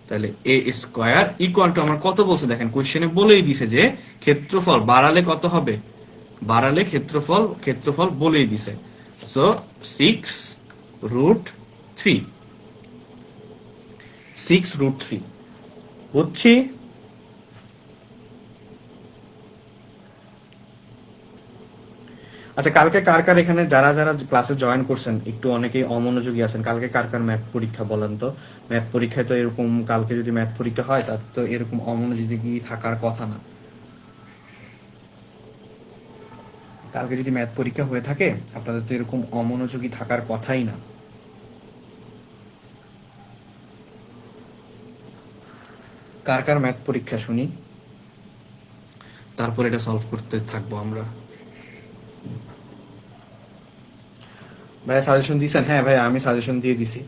তাহলে a² ইকুয়াল টু আমার কত বলছে দেখেন, কোশ্চেনে বলেই দিছে যে ক্ষেত্রফল বাড়ালে কত হবে, বাড়ালে ক্ষেত্রফল বলেই দিছে। সো 6√3, 6√3। বুঝছি। আচ্ছা, কালকে কার কার এখানে যারা যারা ক্লাসে জয়েন করছেন একটু অনেকেই অমনোযোগী আছেন, কালকে কার কার ম্যাথ পরীক্ষা বলেন তো। ম্যাথ পরীক্ষায় তো এরকম, কালকে যদি ম্যাথ পরীক্ষা হয় তার তো এরকম অমনোযোগী থাকার কথা না। কালকে যদি ম্যাথ পরীক্ষা হয়ে থাকে আপনাদের তো এরকম অমনোযোগী থাকার কথাই না। কার কার ম্যাথ পরীক্ষা শুনি, তারপর এটা সলভ করতে থাকবো আমরা। ভাই সাজেশন দিয়েছেন? হ্যাঁ ভাই, আমি সাজেশন দিয়ে দিছি,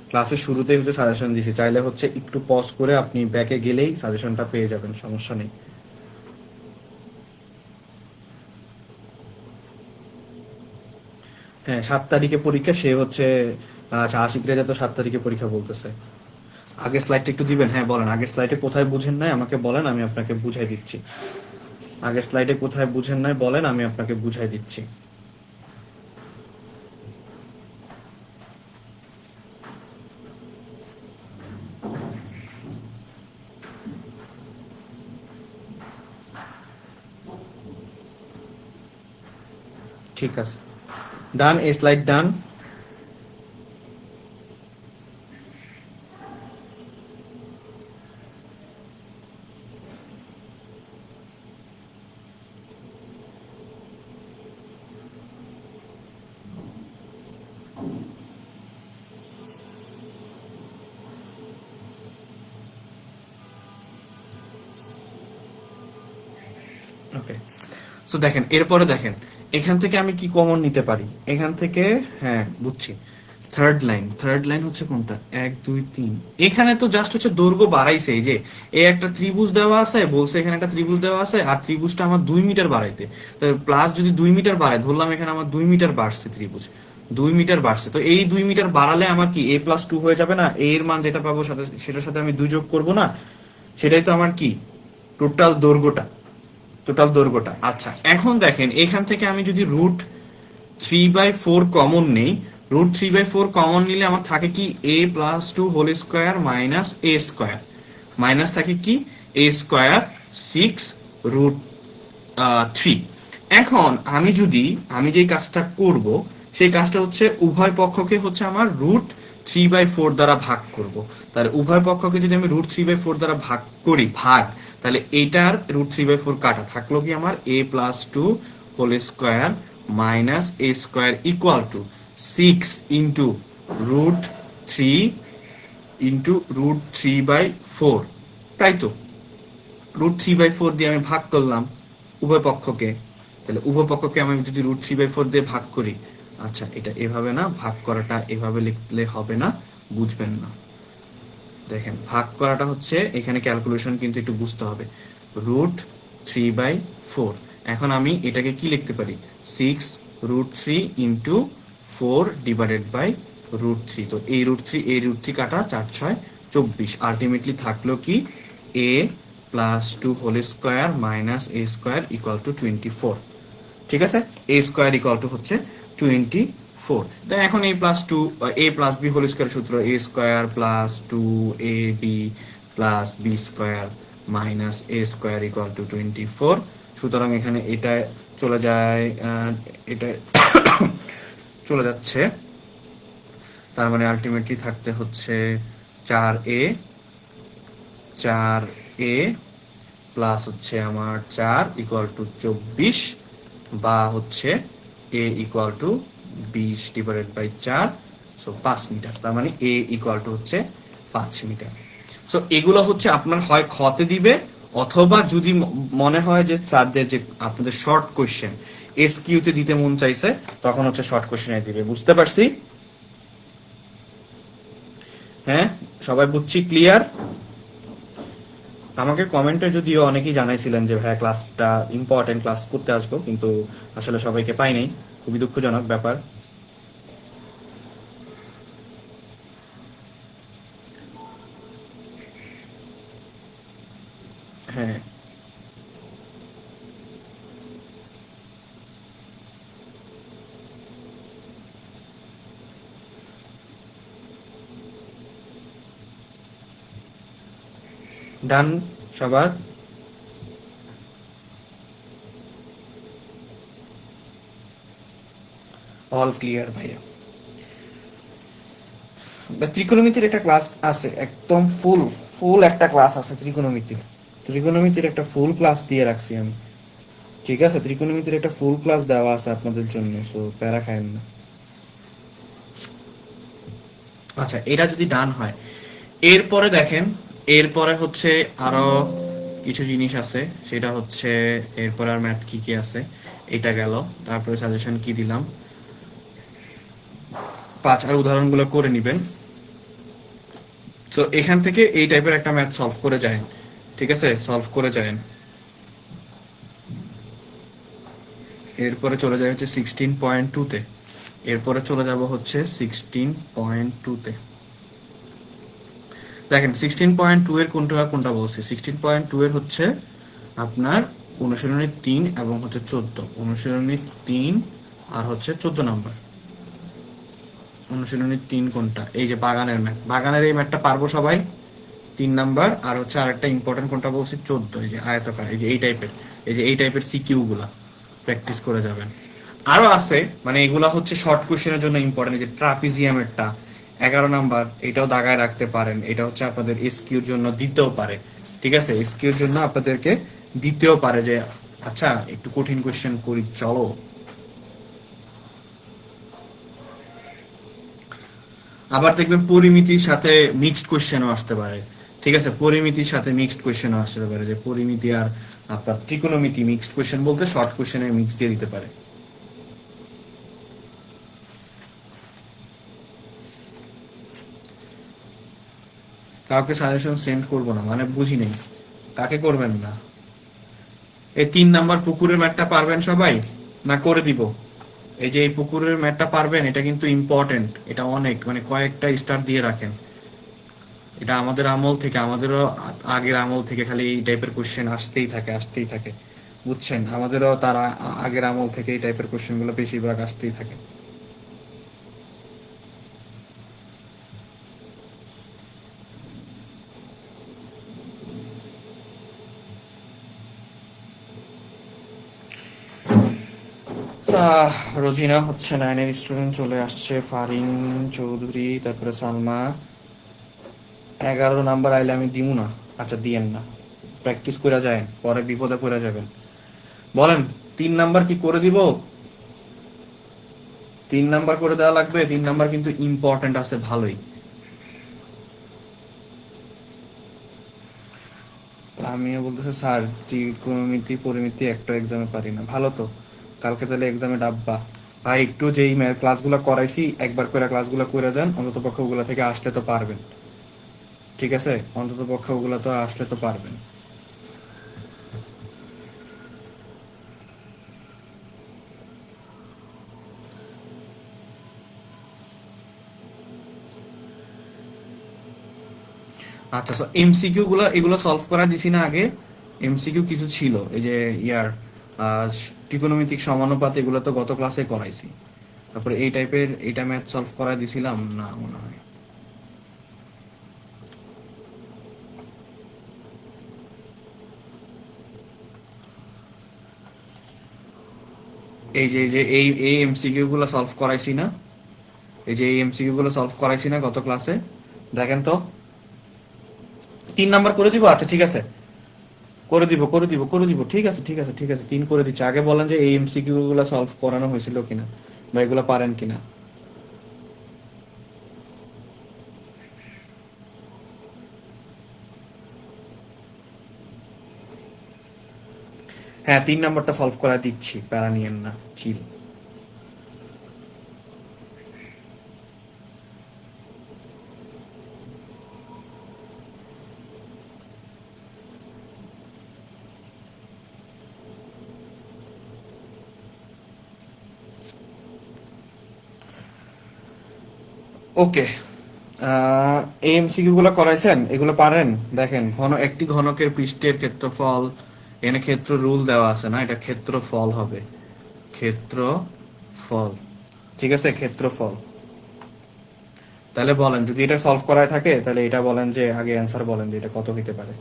ক্লাসের শুরুতেই হচ্ছে সাজেশন দিছি। চাইলে হচ্ছে একটু পজ করে আপনি ব্যাকে গেলেই সাজেশনটা পেয়ে যাবেন, সমস্যা নেই। হ্যাঁ, 7 তারিখে পরীক্ষা, সে হচ্ছে আচ্ছা আশিক রেজা তো 7 তারিখে পরীক্ষা বলতেছে। আগের স্লাইডটা একটু দিবেন। হ্যাঁ বলেন, আগের স্লাইডে কোথায় বুঝেন নাই আমাকে বলেন, আমি আপনাকে বুঝাই দিচ্ছি। আগের স্লাইডে কোথায় বুঝেন নাই বলেন, আমি আপনাকে বুঝাই দিচ্ছি। ঠিক আছে, ডান, এই স্লাইড ডান। ওকে, সো দেখেন, এরপরে দেখেন এখান থেকে আমি কি কমন নিতে পারি এখান থেকে। হ্যাঁ বুঝছি, থার্ড লাইন হচ্ছে কোনটা, 1 2 3। এখানে তো জাস্ট হচ্ছে দৈর্ঘ্য বাড়াইছে, এই যে এই একটা ত্রিভুজ দেওয়া আছে, বলছে এখানে একটা ত্রিভুজ দেওয়া আছে, আর ত্রিভুজটা আমার 2 মিটার বাড়াইতে। তো প্লাস যদি 2 মিটার বাড়ায়, ধরলাম এখানে আমার 2 মিটার বাড়ছে, ত্রিভুজ 2 মিটার বাড়ছে, তো এই 2 মিটার বাড়ালে আমার কি a+2 হয়ে যাবে না? a এর মান যেটা পাবো সাথে সেটার সাথে আমি 2 যোগ করবো না? সেটাই তো আমার কি টোটাল দৈর্ঘ্যটা, আচ্ছা এখন দেখেন, এখান থেকে আমি যদি √3/4 কমন নেই, √3/4 কমন নিলে আমার থাকে কি a+2 whole square minus a square, minus থাকে কি a স্কোয়ার 6√3। এখন আমি যে কাজটা করব, সেই কাজটা হচ্ছে উভয় পক্ষকে হচ্ছে আমার √3/4 দ্বারা ভাগ করব। তাহলে উভয় পক্ষকে যদি আমি √3/4 দ্বারা ভাগ করি, তাহলে এইটার √3/4 কাটা থাকলো কি আমার a+2 whole square minus a square equal to 6 √3 তাই তো? √3/4 দিয়ে আমি ভাগ করলাম উভয় পক্ষকে, তাহলে উভয় পক্ষকে আমি যদি √3/4 দিয়ে ভাগ করি, আচ্ছা এটা এভাবে না, ভাগ করাটা এভাবে লিখলে হবে না, বুঝবেন না। দেখেন ভাগ করাটা হচ্ছে, এখানে ক্যালকুলেশন কিন্তু একটু বুঝতে হবে। √3/4, এখন আমি এটাকে কি লিখতে পারি, 6√3 ইন্টু 4 ডিভাইডেড বাই √3। তো এই √3 কাটা 4 6 24, আলটিমেটলি থাকলো কি a+2 whole square minus a square equal to 24। ঠিক আছে, a স্কোয়ার ইকুয়াল টু হচ্ছে 24। দেন এখন a+2 a+b হোল স্কোয়ার সূত্র, a square plus 2ab plus b square minus a square equal to 24। সুতরাং এখানে এটা চলে যায়, এটা চলে যাচ্ছে, তার মানে আলটিমেটলি থাকতে হচ্ছে 4a প্লাস হচ্ছে আমার 4 ইকুয়াল টু 24, বা হচ্ছে a equal to 20 divided by 4, so 5 metre. তার মানে a ইকুয়াল টু হচ্ছে 5 মিটার। সো এগুলো হচ্ছে আপনার হয় খতে দিবে, অথবা যদি মনে হয় যে স্যারদের যে আপনাদের শর্ট কোশ্চেন এসকিউতে দিতে মন চাইছে, তখন হচ্ছে শর্ট কোশ্চেনে দিবে। বুঝতে পারছি? হ্যাঁ সবাই বুঝছি, ক্লিয়ার? আমাকে কমেন্টে যদিও অনেকেই জানাইছিলেন যে ভাই ক্লাসটা ইম্পর্টেন্ট, ক্লাস করতে আসবো, কিন্তু আসলে সবাইকে পাই নাই, খুবই দুঃখজনক ব্যাপার। হ্যাঁ ডান সবার? অল ক্লিয়ার ভাইয়া। ত্রিকোণমিতির একটা ক্লাস আছে, একদম ফুল ফুল একটা ক্লাস আছে ত্রিকোণমিতির একটা ফুল ক্লাস দিয়ে রাখছি আমি। ঠিক আছে, ত্রিকোণমিতির একটা ফুল ক্লাস দেওয়া আছে আপনাদের জন্য, সো প্যারা খায়েন না। আচ্ছা এটা যদি ডান হয়, এরপরে দেখেন, এরপরে হচ্ছে আরো কিছু জিনিস আছে, সেটা হচ্ছে এরপরে আর ম্যাথ কি কি আছে, এটা গেল। তারপরে সাজেশন কি দিলাম, 5 আর উদাহরণগুলো করে নিবেন। তো এখান থেকে এই টাইপের একটা ম্যাথ সলভ করে যায়, ঠিক আছে, সলভ করে যায়। এরপরে চলে যায় হচ্ছে 16.2 তে। এরপরে চলে যাব হচ্ছে 16.2 তে। দেখেন 16.2 এর কোনটা কোনটা বলছি। 16.2 এর হচ্ছে আপনার অনুশীলনী 3 এবং হচ্ছে 14। অনুশীলনী 3 আর হচ্ছে 14 নাম্বার। অনুশীলনী 3 কোনটা? এই যে বাগানের ম্যাথ। বাগানের এই ম্যাথটা পারবো সবাই? 3 নাম্বার। আর হচ্ছে আরেকটা ইম্পর্টেন্ট কোনটা বলছি, 14। এই যে আয়তাকার, এই যে এই টাইপের, এই যে এই টাইপের সিকিউ গুলা প্র্যাকটিস করে যাবেন। আরো আছে, মানে এগুলা হচ্ছে শর্ট কোশ্চেনের জন্য ইম্পর্টেন্ট। এই যে ট্রাপিজিয়ামেরটা 11 নাম্বার, এটাও দাগায় রাখতে পারেন। এটা হচ্ছে আপনাদের এসকিউর জন্য দিতেও পারে, ঠিক আছে, এসকিউর জন্য আপনাদেরকে দিতেও পারে যে আচ্ছা একটু কঠিন কোশ্চেন করি চলো। আবার দেখবেন পরিমিতির সাথে মিক্সড কোশ্চেনও আসতে পারে, ঠিক আছে, পরিমিতির সাথে মিক্সড কোশ্চেনও আসতে পারে, যে পরিমিতি আর আপনার ত্রিকোণমিতি মিক্সড কোশ্চেন বলতে শর্ট কোশ্চেনে মিক্স দিয়ে দিতে পারে। কাউকে সাজেশন সেন্ড করবো না মানে বুঝি নেই, কাকে করবেন না? এই 3 নাম্বার পুকুরের ম্যাটটা পারবেন সবাই না করে দিব? এই যে এই পুকুরের ম্যাটটা পারবেন, এটা কিন্তু ইম্পর্টেন্ট, এটা অনেক মানে কয়েকটা স্টার দিয়ে রাখেন। এটা আমাদের আমল থেকে, আমাদেরও আগের আমল থেকে খালি এই টাইপের কোশ্চেন আসতেই থাকে আসতেই থাকে, বুঝছেন? আমাদেরও তারা আগের আমল থেকে এই টাইপের কোশ্চেন গুলো বেশিরভাগ আসতেই থাকে। রোজিনা হচ্ছে 9 এর স্টুডেন্ট চলে আসছে, ফারিন চৌধুরী, তারপরে সালমা। 11 নাম্বার আইলে আমি দিমু না। আচ্ছা দিয়েন না, প্র্যাকটিস করে যায়, পরে বিপদে পড়ে যাবেন। বলেন 3 নাম্বার কি করে দিব? 3 নাম্বার করে দেওয়া লাগবে। 3 নাম্বার কিন্তু ইম্পর্টেন্ট আছে ভালোই। আমিও বলতেছে স্যার ত্রিকোণমিতি পরিমিতি একটা এক্সামে পারি না। ভালো তো, কালকে তাহলে এক্সামে ডাববা। ভাই একটু যেই ক্লাসগুলো করাইছি একবার করে ক্লাসগুলো করে যান, অন্তত পক্ষে ওগুলা থেকে আসলে তো পারবেন, ঠিক আছে, অন্তত পক্ষে ওগুলা তো আসলে তো পারবেন। আচ্ছা, তো এমসিকিউ গুলো এগুলো সলভ করা দিছি না আগে? এমসিকিউ কিছু ছিল, এই যে ইয়ার ত্রিকোণমিতিক সমানুপাত, এগুলো তো গত ক্লাসে করাইছি। তারপরে এই টাইপের এটা ম্যাথ সলভ করা দিছিলাম না মনে হয়। এই এমসিকিউ গুলো সলভ করাইছি না? এই যে এই এমসিকিউ গুলো সলভ করাইছি না গত ক্লাসে? দেখেন তো। 3 নাম্বার করে দিব? আচ্ছা ঠিক আছে, করে দিব, ঠিক আছে ঠিক আছে ঠিক আছে, 3 করে দিচ্ছি। আগে বলেন যে এই এমসিকিউ গুলো সলভ করানো হয়েছিল কিনা বা এগুলো পারেন কিনা। হ্যাঁ 3 নাম্বারটা সলভ করা দিচ্ছি, প্যারা নিয়েন না, চিল। ওকে, এই এমসিকিউ গুলো করাইছেন, এগুলো পারেন? দেখেন একটি ঘনকের পৃষ্ঠের ক্ষেত্রফল, এখানে ক্ষেত্র রুল দেওয়া আছে না, এটা ক্ষেত্রফল হবে, ক্ষেত্রফল, ঠিক আছে, ক্ষেত্রফল। তাহলে বলেন যদি এটা সলভ করায় থাকে তাহলে এটা বলেন যে আগে অ্যান্সার বলেন যে এটা কত হইতে পারে।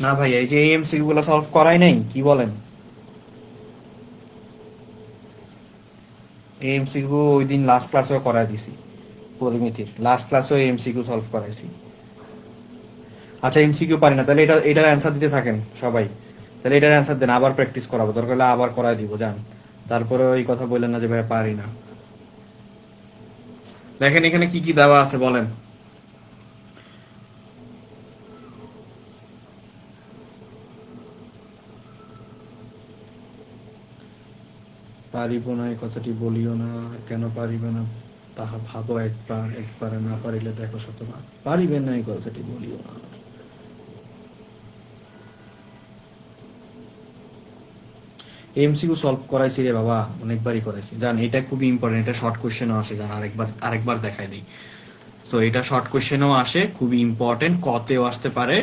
না ভাই, এই যে এই এমসিকিউ গুলো সলভ করাই নাই, কি বলেন? এই এমসিকিউ ওই দিন লাস্ট ক্লাসেও করাই দিছি, পরিমিতির লাস্ট ক্লাসেও এমসিকিউ সলভ করাইছি। আচ্ছা এমসিকিউ পারি না, তাহলে এটার অ্যান্সার দিতে থাকেন সবাই। তাহলে এটার অ্যান্সার দেন, আবার প্র্যাকটিস করাবো, দরকার হলে আবার করাই দিব জান। তারপরে ওই কথা বললেন না যে ভাই পারি না। দেখেন এখানে কি কি দেওয়া আছে বলেন। পারিব না এই কথাটি বলিও না, কেন পারিবে না তাহা ভাবো একবার, একবারে না পারিলে দেখো শতবার। পারিবে না এই কথাটি বলিও না। এমসিকিউ সলভ করাইছি রে বাবা, অনেকবারই করাইছি জান। এটা খুবই ইম্পর্টেন্ট, এটা শর্ট কোশ্চেনও আসে জান। আরেকবার দেখাই দিই। তো এটা শর্ট কোশ্চেনও আসে, খুবই ইম্পর্টেন্ট, কতেও আসতে পারে।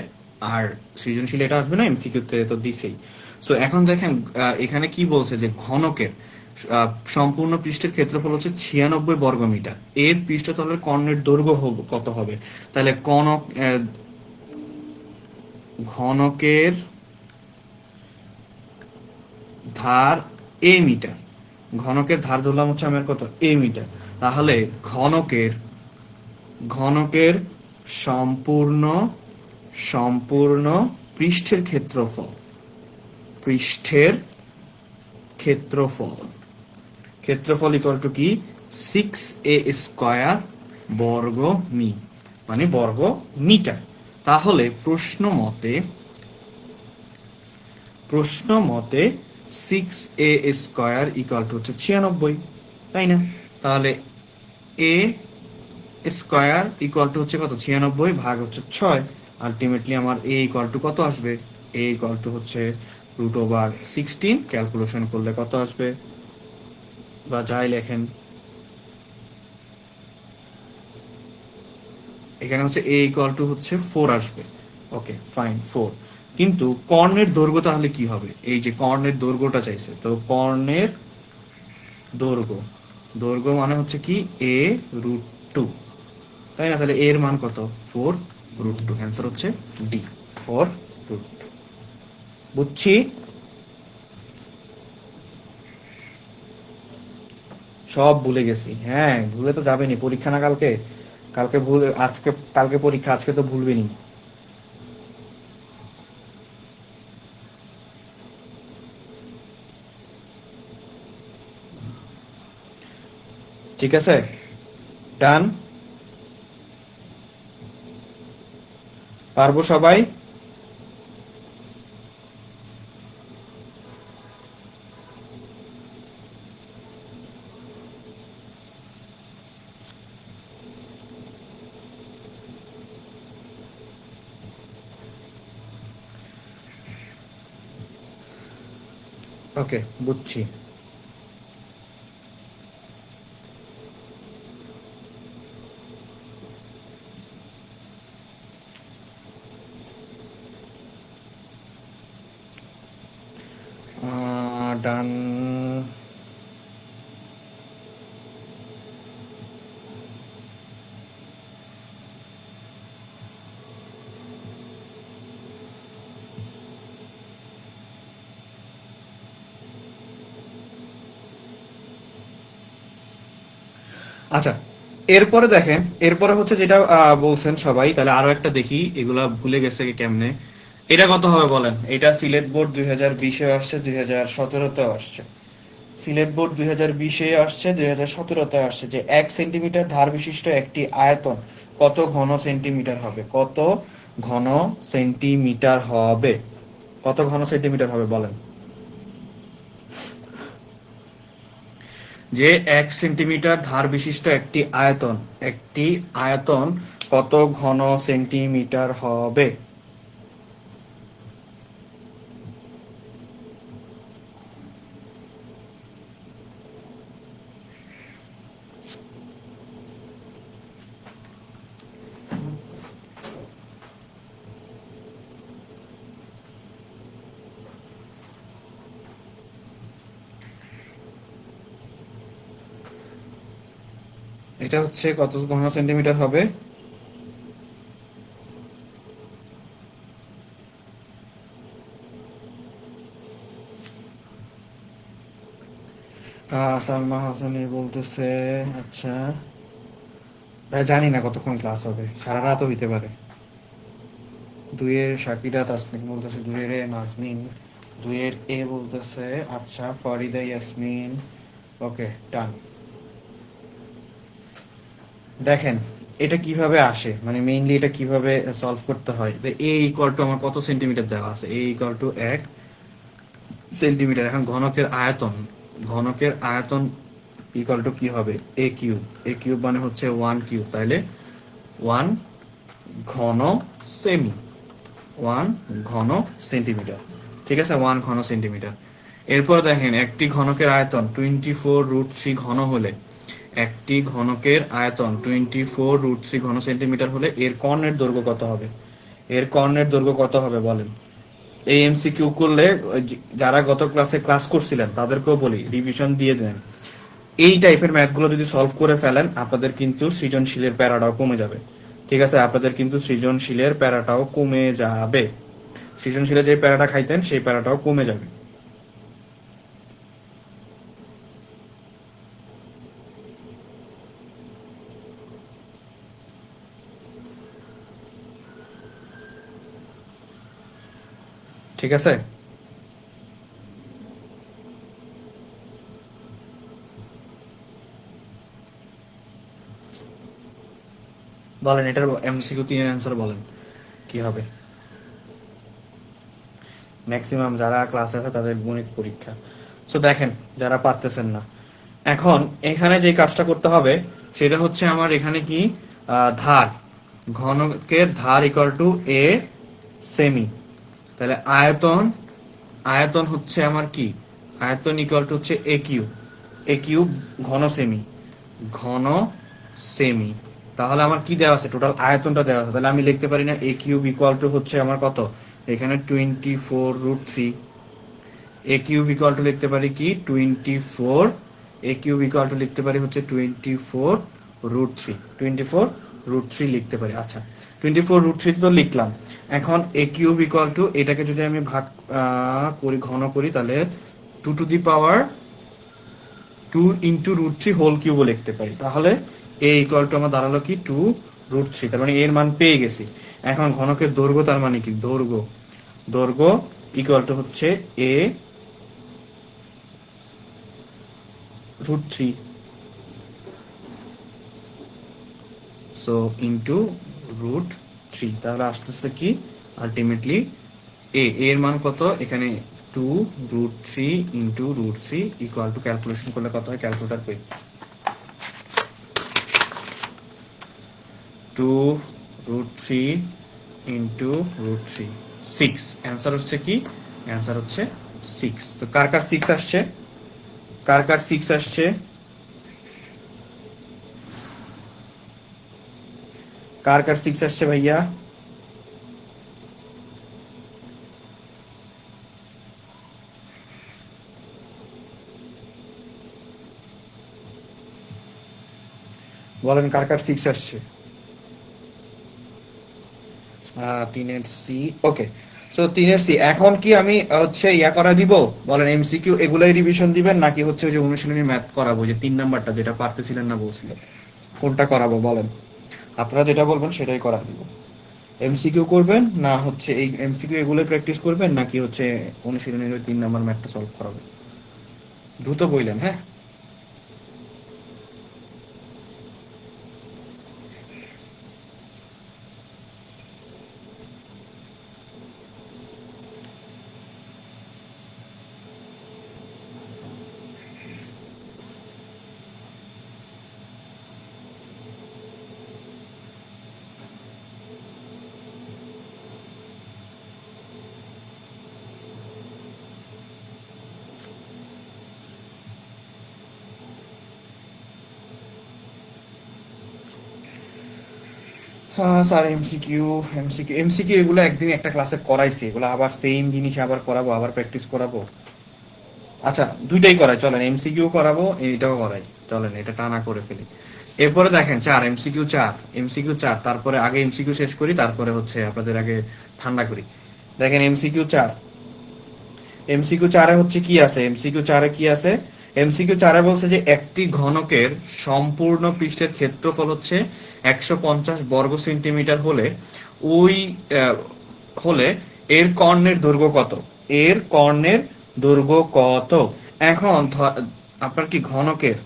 আর সৃজনশীল এটা আসবে না, এমসিকিউ তে তো দিছেই। সো এখন দেখেন এখানে কি বলছে যে ঘনকের সম্পূর্ণ পৃষ্ঠের ক্ষেত্রফল হচ্ছে 96 বর্গমিটার। এর পৃষ্ঠতলের কর্ণের দৈর্ঘ্য কত হবে? তাহলে ঘনকের ধার এ মিটার, ঘনকের ধার ধরলাম হচ্ছে আমার কত, এ মিটার। তাহলে ঘনকের ঘনকের সম্পূর্ণ সম্পূর্ণ পৃষ্ঠের ক্ষেত্রফল, পৃষ্ঠের ক্ষেত্রফল ক্ষেত্রফল ইকুয়াল টু কি 6a স্কয়ার বর্গ মি, মানে বর্গ মিটার। তাহলে প্রশ্ন মতে 6a স্কয়ার ইকুয়াল টু হচ্ছে 96, তাই না? তাহলে a স্কয়ার ইকুয়াল টু হচ্ছে কত, 96 ভাগ হচ্ছে 6। আলটিমেটলি আমার a ইকুয়াল টু কত আসবে? a ইকুয়াল টু হচ্ছে √16। ক্যালকুলেশন করলে কত আসবে, বা যাই লেখেন, এখানে হচ্ছে a ইকুয়াল টু হচ্ছে 4 আসবে। Okay fine, 4। কিন্তু কর্ণের দৈর্ঘ্য তাহলে কি হবে? এই যে কর্ণের দৈর্ঘ্যটা চাইছে, তো কর্ণের দৈর্ঘ্য মানে হচ্ছে কি a√2, তাই না? তাহলে এর মান কত, 4√2। অ্যান্সার হচ্ছে ডি, 4√2। বুঝছি? সব ভুলে গেছি। হ্যাঁ, ভুলে তো যাবেনি, পরীক্ষা না কালকে। কালকে পরীক্ষা, আজকে তো ভুলবেনি। ঠিক আছে, ডান? পারবো সবাই? ওকে, বুঝছি। ডান। আচ্ছা, এরপরে দেখেন, এরপরে হচ্ছে যেটা বলছেন সবাই, তাহলে আরো একটা দেখি, এগুলা ভুলে গেছে কি কেমনে। এটা কত হবে বলেন? এটা সিলেট বোর্ড 2020-এ আসছে, 2017-তেও আসছে। সিলেট বোর্ড 2020-এ আসছে, 2017-তে আসছে, যে 1 সেন্টিমিটার ধার বিশিষ্ট একটি আয়তন কত ঘন সেন্টিমিটার হবে? কত ঘন সেন্টিমিটার হবে? কত ঘন সেন্টিমিটার হবে বলেন? যে 1 সেন্টিমিটার ধার বিশিষ্ট একটি আয়তন কত ঘন সেন্টিমিটার হবে? এটা হচ্ছে কত ঘন সেন্টিমিটার হবে? সালমা হাসানি বলতেছে, আচ্ছা ভাই জানি না কতক্ষণ ক্লাস হবে, সারা রাতও হইতে পারে। 2-এর শাকিরা তাসনিক বলতেছে 2-এর এ নাজনীন, 2-এর এ বলতেছে আচ্ছা ফরিদা ইয়াসমিন। ওকে ডান। দেখেন এটা কিভাবে আসে, মানে মেইনলি এটা কিভাবে সলভ করতে হয়। এ ইকুয়াল টু আমার কত সেন্টিমিটার দেওয়া আছে, এ ইকুয়াল টু 1 সেন্টিমিটার। এখন ঘনকের আয়তন ঘনকের আয়তন ইকুয়াল টু কি হবে, এ কিউব। এ কিউব মানে হচ্ছে 1 কিউব, তাহলে 1 ঘন সেমি, 1 ঘন সেন্টিমিটার। ঠিক আছে, 1 ঘন সেন্টিমিটার। এরপর দেখেন একটি ঘনকের আয়তন 24√3 ঘন হলে, একটি ঘনকের আয়তন 24√3 ঘন সেন্টিমিটার হলে এর কর্ণের দৈর্ঘ্য কত হবে? এর কর্ণের দৈর্ঘ্য কত হবে বলেন? এই এমসিকিউ করলে যারা গত ক্লাসে ক্লাস করছিলেন তাদেরকেও বলি রিভিশন দিয়ে দেন। এই টাইপের ম্যাথগুলো যদি সলভ করে ফেলেন আপনাদের কিন্তু সৃজনশীলের প্যারাটাও কমে যাবে। ঠিক আছে, আপনাদের কিন্তু সৃজনশীলের প্যারাটাও কমে যাবে। সৃজনশীলে যে প্যারাটা খাইতেন সেই প্যারাটাও কমে যাবে। ঠিক আছে, বলেন এটার এমসিকিউ 3 এর অ্যান্সার বলেন কি হবে। ম্যাক্সিমাম যারা ক্লাসে আছে তাদের গণিত পরীক্ষা। তো দেখেন যারা পারতেছেন না, এখন এখানে যে কাজটা করতে হবে সেটা হচ্ছে আমার এখানে কি ধার, ঘনকের ধার ইকুয়াল টু এ সেমি, তাহলে আয়তন, আয়তন হচ্ছে আমার কি, আয়তন ইকুয়াল টু হচ্ছে এ কিউব, এ কিউব ঘন সেমি, ঘন সেমি। তাহলে আমার কি দেওয়া আছে, টোটাল আয়তনটা দেওয়া আছে, তাহলে আমি লিখতে পারি না এ কিউব ইকুয়াল টু হচ্ছে আমার কত, এখানে 24√3, এ কিউব ইকুয়াল টু লিখতে পারি কি 24, এ কিউব ইকুয়াল টু লিখতে পারি হচ্ছে 24√3, 24√3 লিখতে পারি। আচ্ছা 24√3 তো লিখলাম। এখন এ কিউব ইকুয়াল টু এটাকে যদি আমি ভাগ করি, ঘন করি, তাহলে 2 to the power 2 into √3 whole কিউবও লিখতে পারি। তাহলে এ ইকুয়াল টু আমার দাঁড়ালো কি 2√3, তার মানে এর মান পেয়ে গেছি। এখন ঘনকের দৈর্ঘ্য, তার মানে কি দৈর্ঘ্য, দৈর্ঘ্য ইকুয়াল টু হচ্ছে এ √3, সো ইন্টু √3, তাহলে আসতেছে কি আলটিমেটলি এর মান কত, এখানে 2√3 ইন্টু √3 ইকুয়াল টু, ক্যালকুলেশন করলে কত হয়, ক্যালকুলেটর কই, 2√3 ইন্টু √3, 6। অ্যান্সার হচ্ছে কি, অ্যান্সার হচ্ছে 6। তো কার কার 6 আসছে, কার কার 6 আসছে, কার কার 6 আসছে ভাইয়া? বলেন কার কার 6 আসছে? 3-এর সি, ওকে। সো 3-এর সি, এখন কি আমি হচ্ছে ইয়া করা দিব, বলেন এমসিকিউ এগুলাই রিভিশন দিবেন নাকি হচ্ছে ওই যে অনুশীলনী ম্যাথ করাবো, যে 3 নাম্বারটা যেটা পারতেছিলেন না বলছিলেন, কোনটা করাবো বলেন? আপনারা যেটা বলবেন সেটাই করা দিব। এমসিকিউ করবেন না হচ্ছে এই এমসিকিউ এগুলোই প্র্যাকটিস করবেন নাকি হচ্ছে অনুশীলনীর ওই 3 নাম্বার ম্যাথটা সলভ করাবেন? দ্রুত বললেন, হ্যাঁ। হ্যাঁ স্যার, এমসিকিউ এমসিকিউ এমসিকিউ এগুলো একদিন একটা ক্লাসে করাইছি, এগুলো আবার সেম জিনিস আবার করাবো, আবার প্র্যাকটিস করাবো। আচ্ছা দুইটাই করাই, চলেন এমসিকিউ করাবো এটাও করাই, চলেন এটা টানা করে ফেলি। এরপরে দেখেন 4 এমসিকিউ 4, এমসিকিউ 4, তারপরে আগে এমসিকিউ শেষ করি, তারপরে হচ্ছে আপনাদের আগে ঠান্ডা করি। দেখেন এমসিকিউ 4, এমসিকিউ 4 এ হচ্ছে কি আছে, এমসিকিউ 4 এ কি আছে, এমসিকিউ 4 এ বলছে যে একটি ঘনকের সম্পূর্ণ পৃষ্ঠের ক্ষেত্রফল হচ্ছে 150 বর্গ সেন্টিমিটার হলে ওই হলে এর কর্ণের দৈর্ঘ্য কত, এর কর্ণের দৈর্ঘ্য কত। এখন আপনার কি ঘনকের,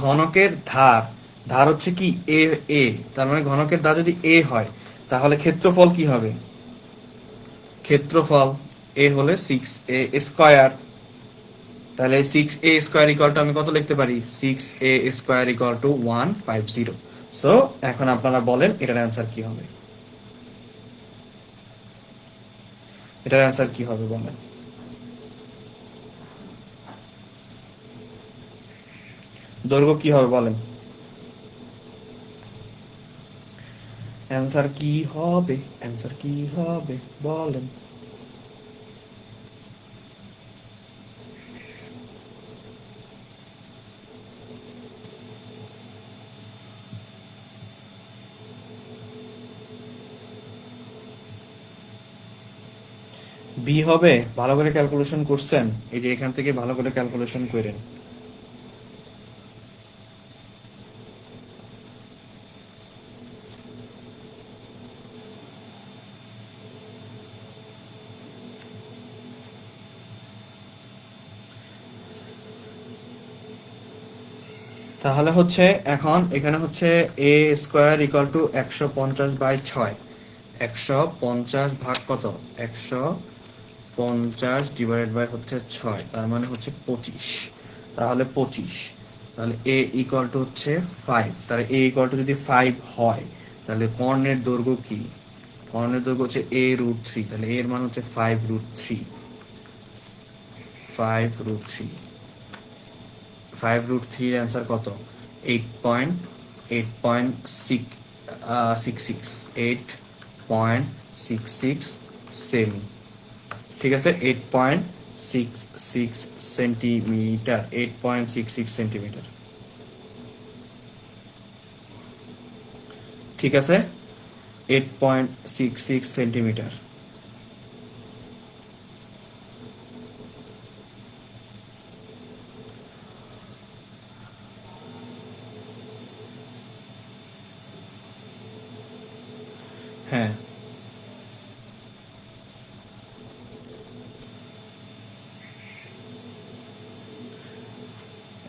ঘনকের ধার, ধার হচ্ছে কি এ, এ, তার মানে ঘনকের ধার যদি এ হয় তাহলে ক্ষেত্রফল কি হবে, ক্ষেত্রফল এ হলে 6a স্কয়ার, তাহলে 6a স্কয়ার ইকুয়াল টু আমি কত লিখতে পারি, 6a square equal to 150। So এখন আপনারা বলেন এটার অ্যান্সার কি হবে, এটার অ্যান্সার কি হবে বলেন। দৈর্ঘ্য কি হবে বলেন, অ্যান্সার কি হবে, অ্যান্সার কি হবে বলেন। বি হবে। ভালো করে ক্যালকুলেশন করছেন, এই যে এখান থেকে ভালো করে ক্যালকুলেশন করেন। তাহলে হচ্ছে এখন এখানে হচ্ছে এ স্কোয়ার ইকুয়াল টু 150/6, 150 ভাগ কত, 150 ডিভাইডেড বাই হচ্ছে 6, তার মানে হচ্ছে 25। তাহলে 25, তাহলে এ ইকুয়াল টু হচ্ছে 5। তাহলে এ ইকুয়াল টু যদি 5 হয় তাহলে কর্ণের দৈর্ঘ্য কি, কর্ণের দৈর্ঘ্য হচ্ছে a√3, তাহলে এর মান হচ্ছে 5√3, 5√3, 5√3 এর অ্যান্সার কত, 8.66 সেমি। ঠিক আছে, 8.66 সেন্টিমিটার, 8.66 সেন্টিমিটার। ঠিক আছে, 8.66 সেন্টিমিটার। হ্যাঁ,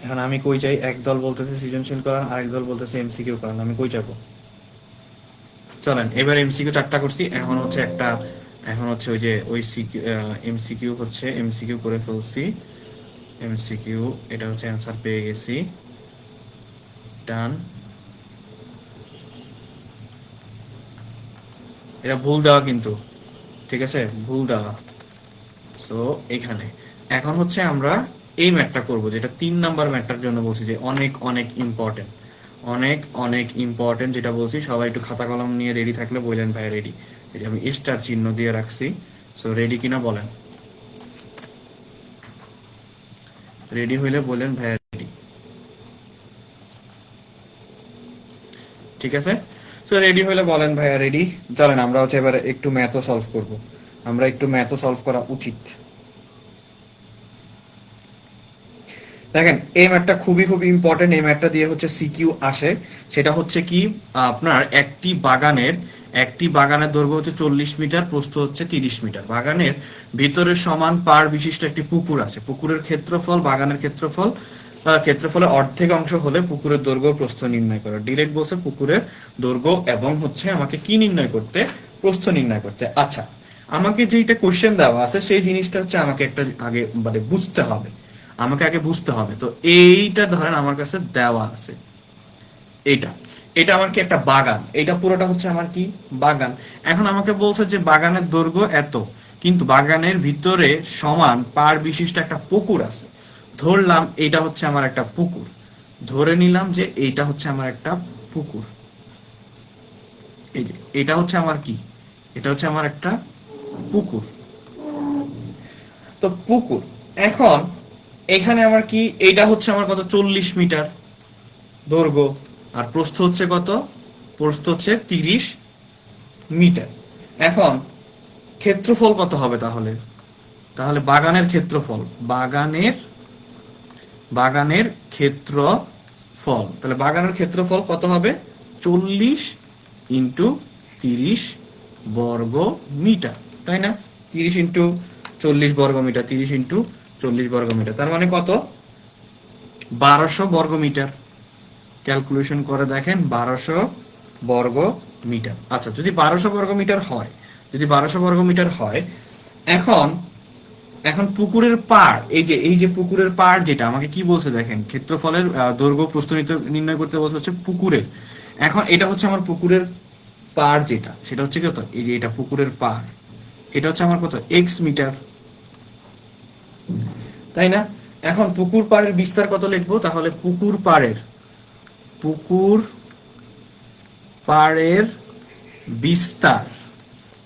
এখন আমি কই যাই, এক দল বলতেছে সৃজনশীল করান, আরেক দল বলতেছে এমসিকিউ করান, আমি কই যাবো? চলেন এবার এমসিকিউ 4টা করছি, এখন হচ্ছে একটা, এখন হচ্ছে ওই যে ওই সিকিউ এমসিকিউ হচ্ছে এমসিকিউ করে ফেলছি, এমসিকিউ এটা হচ্ছে অ্যান্সার পেয়ে গেছি, ডান। এটা ভুল দেওয়া কিন্তু, ঠিক আছে, ভুল দেওয়া। সো এখানে এখন হচ্ছে আমরা এই ম্যাথটা করব, যেটা 3 নাম্বার ম্যাথটার জন্য বলছি যে অনেক অনেক ইম্পর্টেন্ট, অনেক অনেক ইম্পর্টেন্ট যেটা বলছি। সবাই একটু খাতা কলম নিয়ে রেডি থাকলে বললেন ভাই রেডি, এই যে আমি স্টার চিহ্ন দিয়ে রাখছি। সো রেডি কিনা বলেন, রেডি হইলে বলেন ভাই রেডি। ঠিক আছে, সো রেডি হইলে বলেন ভাইয়া রেডি। চলেন আমরা হচ্ছে এবার একটু ম্যাথও সলভ করব, আমরা একটু ম্যাথও সলভ করা উচিত। দেখেন এই ম্যাথটা খুবই খুবই ইম্পর্টেন্ট, এই ম্যাথটা দিয়ে হচ্ছে সিকিউ আসে। সেটা হচ্ছে কি, আপনার একটি বাগানের দৈর্ঘ্য হচ্ছে 40 মিটার, প্রস্থ হচ্ছে 30 মিটার। বাগানের ভিতরে সমান পাড় বিশিষ্ট একটি পুকুর আছে। পুকুরের ক্ষেত্রফল বাগানের ক্ষেত্রফলের অর্ধেক অংশ হলে পুকুরের দৈর্ঘ্য প্রস্থ নির্ণয় করো। ডিরেক্ট বলছে পুকুরের দৈর্ঘ্য এবং হচ্ছে আমাকে কি নির্ণয় করতে, প্রস্থ নির্ণয় করতে। আচ্ছা, আমাকে যেটা কোশ্চেন দেওয়া আছে সেই জিনিসটা হচ্ছে আমাকে একটা আগে মানে বুঝতে হবে, আমাকে আগে বুঝতে হবে। তো এইটা ধরেন আমার কাছে দেওয়া আছে, এইটা এটা আমার কি একটা বাগান, এটা পুরোটা হচ্ছে আমার কি বাগান। এখন আমাকে বলছে যে বাগানের দৈর্ঘ্য এত, কিন্তু বাগানের ভিতরে সমান পাড় বিশিষ্ট একটা পুকুর আছে। ধরলাম এটা হচ্ছে আমার একটা পুকুর, ধরে নিলাম যে এইটা হচ্ছে আমার একটা পুকুর, এই যে এটা হচ্ছে আমার কি, এটা হচ্ছে আমার একটা পুকুর। তো পুকুর, এখন এখানে আমার কি, এইটা হচ্ছে আমার কত, 40 মিটার দৈর্ঘ্য, আর প্রস্থ হচ্ছে কত, প্রস্থ হচ্ছে 30 মিটার। এখন ক্ষেত্রফল কত হবে তাহলে, তাহলে বাগানের ক্ষেত্রফল, বাগানের ক্ষেত্রফল, তাহলে বাগানের ক্ষেত্রফল কত হবে, 40 ইন্টু 30 বর্গ মিটার, তাই না? 30 ইন্টু 40 বর্গ মিটার, 30 ইন্টু 40 বর্গ মিটার, তার মানে কত, 1200 বর্গ মিটার। ক্যালকুলেশন করে দেখেন, 1200 বর্গ মিটার। আচ্ছা, যদি 1200 বর্গ মিটার হয়, যদি 1200 বর্গ মিটার হয়, এখন এখন পুকুরের পাড়, এই যে পুকুরের পাড় যেটা আমাকে কি বলছে দেখেন, ক্ষেত্রফলের দৈর্ঘ্য প্রস্থ নির্ণয় করতে বলছে হচ্ছে পুকুরের। এখন এটা হচ্ছে আমার পুকুরের পাড়, যেটা সেটা হচ্ছে কত, এই যে এটা পুকুরের পাড়, এটা হচ্ছে আমার কত, এক্স মিটার, তাই না? এখন পুকুর পাড়ের বিস্তার কত লিখবো, তাহলে পুকুর পাড়ের বিস্তার,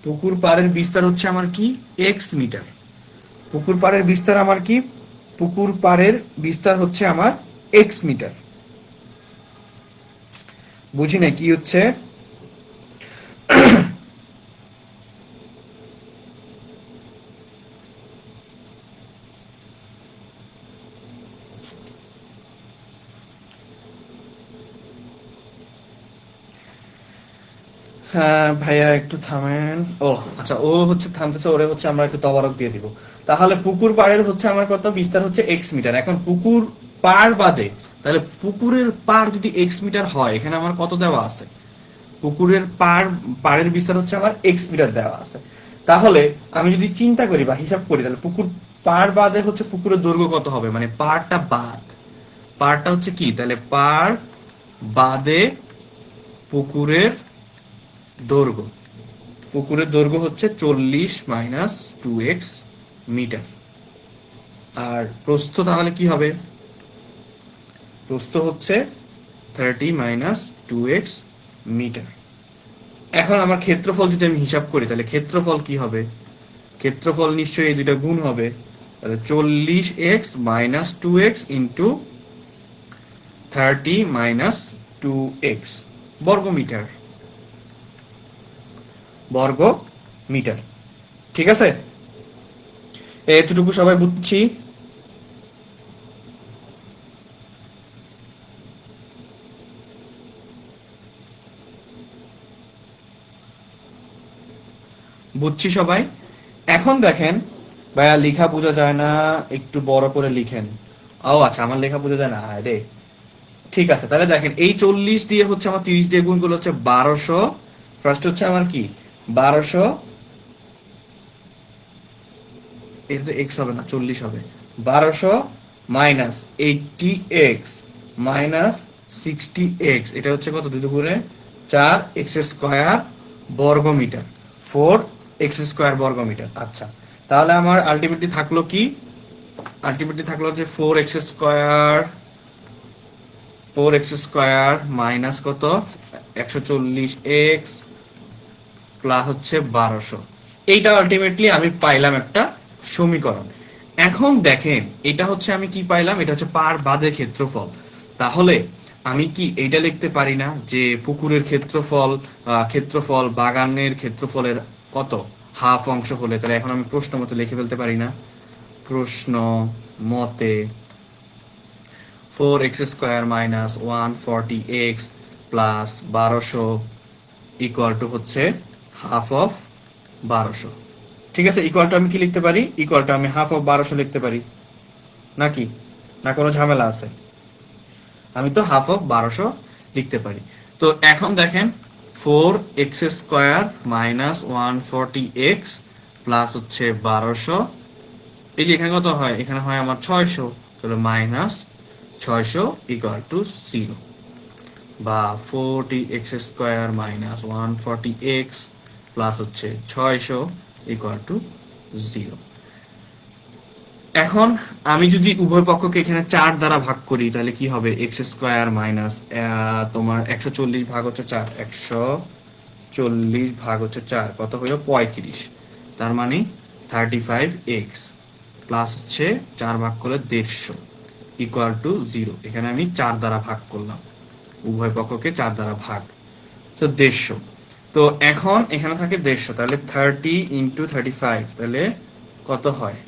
পুকুর পাড়ের বিস্তার হচ্ছে আমার কি, এক্স মিটার। পুকুর পাড়ের বিস্তার আমার কি, পুকুর পাড়ের বিস্তার হচ্ছে আমার এক্স মিটার। বুঝি না কি হচ্ছে। হ্যাঁ ভাইয়া একটু থামেন। ও আচ্ছা, ও হচ্ছে থামতেছে, ওরে হচ্ছে আমরা একটু তবারক দিয়ে দিব। তাহলে পুকুর পাড়ের হচ্ছে আমার কত, বিস্তার হচ্ছে এক্স মিটার। এখন পুকুর পাড় বাদে, তাহলে পুকুরের পাড় যদি এক্স মিটার হয়, এখানে আমার কত দেওয়া আছে, পুকুরের পাড়ের বিস্তার হচ্ছে আমার এক্স মিটার দেওয়া আছে। তাহলে আমি যদি চিন্তা করি বা হিসাব করি, তাহলে পুকুর পাড় বাদে হচ্ছে পুকুরের দৈর্ঘ্য কত হবে, মানে পাড়টা হচ্ছে কি, তাহলে পাড় বাদে পুকুরের দৈর্ঘ্য, হচ্ছে 40 মাইনাস 2x মিটার। আর প্রস্থ তাহলে কি হবে, প্রস্থ হচ্ছে 30 মাইনাস 2x মিটার। এখন আমার ক্ষেত্রফল যদি আমি হিসাব করি, তাহলে ক্ষেত্রফল কি হবে, ক্ষেত্রফল নিশ্চয়ই এই দুইটা গুণ হবে, তাহলে 40x minus 2x into 30 minus 2x বর্গ মিটার। ঠিক আছে, এতটুকু সবাই বুঝছি। বুঝছি সবাই। এখন দেখেন ভাইয়া, লেখা বোঝা যায় না, একটু বড় করে লিখেন। ও আচ্ছা, আমার লেখা বোঝা যায় না, হায় রে। ঠিক আছে, তাহলে দেখেন এই 40 দিয়ে হচ্ছে আমার 30 দিয়ে গুণ করলে হচ্ছে 1200। ফার্স্ট হচ্ছে আমার কি, 1200, এটা তো এক্স হবে না, 40 হবে। 1200 মাইনাস 80x মাইনাস 60x, এটা হচ্ছে কত, 2 দুগুণে 4 এক্স স্কোয়ার বর্গ মিটার, 4 এক্স স্কোয়ার বর্গ মিটার। আচ্ছা, তাহলে আমার আলটিমেটলি থাকলো কি, আলটিমেটলি থাকলো যে 4x স্কোয়ার মাইনাস কত, 140x প্লাস হচ্ছে 1200। এইটা আলটিমেটলি আমি পাইলাম একটা সমীকরণ। এখন দেখেন এটা হচ্ছে আমি কি পাইলাম, এটা হচ্ছে পার বাদে ক্ষেত্রফল। তাহলে আমি কি এইটা লিখতে পারি না যে পুকুরের ক্ষেত্রফল বাগানের ক্ষেত্রফলের কত, হাফ অংশ হলে, তাহলে এখন আমি প্রশ্ন মতে লিখে ফেলতে পারি না, প্রশ্ন মতে 4x square minus 140x plus 1200 equal to হচ্ছে হাফ অফ 1200। ঠিক আছে, ইকুয়ালটা আমি কি লিখতে পারি, ইকুয়ালটা আমি হাফ অফ 1200 লিখতে পারি নাকি, না কোনো ঝামেলা আছে? আমি তো হাফ অফ 1200 লিখতে পারি। তো এখন দেখেন 4x square minus 140x plus হচ্ছে 1200, এই যে এখানে কত হয়, এখানে হয় আমার 600, তাহলে মাইনাস 600 ইকুয়াল টু 0, বা 40x square minus 140x plus হচ্ছে 600 ইকুয়াল টু 0। এখন আমি যদি উভয় পক্ষকে এখানে 4 দ্বারা ভাগ করি, তাহলে কি হবে, এক্স স্কোয়ার মাইনাস তোমার 140 ভাগ হচ্ছে 4, 140 ভাগ হচ্ছে 4 কত হলো 35, তার মানে 35x প্লাস হচ্ছে 4 ভাগ করলে 150 ইকুয়াল টু 0। এখানে আমি 4 দ্বারা ভাগ করলাম, উভয় পক্ষকে 4 দ্বারা ভাগ, তো 150। তো এখন এখানে থাকে 150, তাহলে 30 ইন্টু 35, তাহলে কত হয়,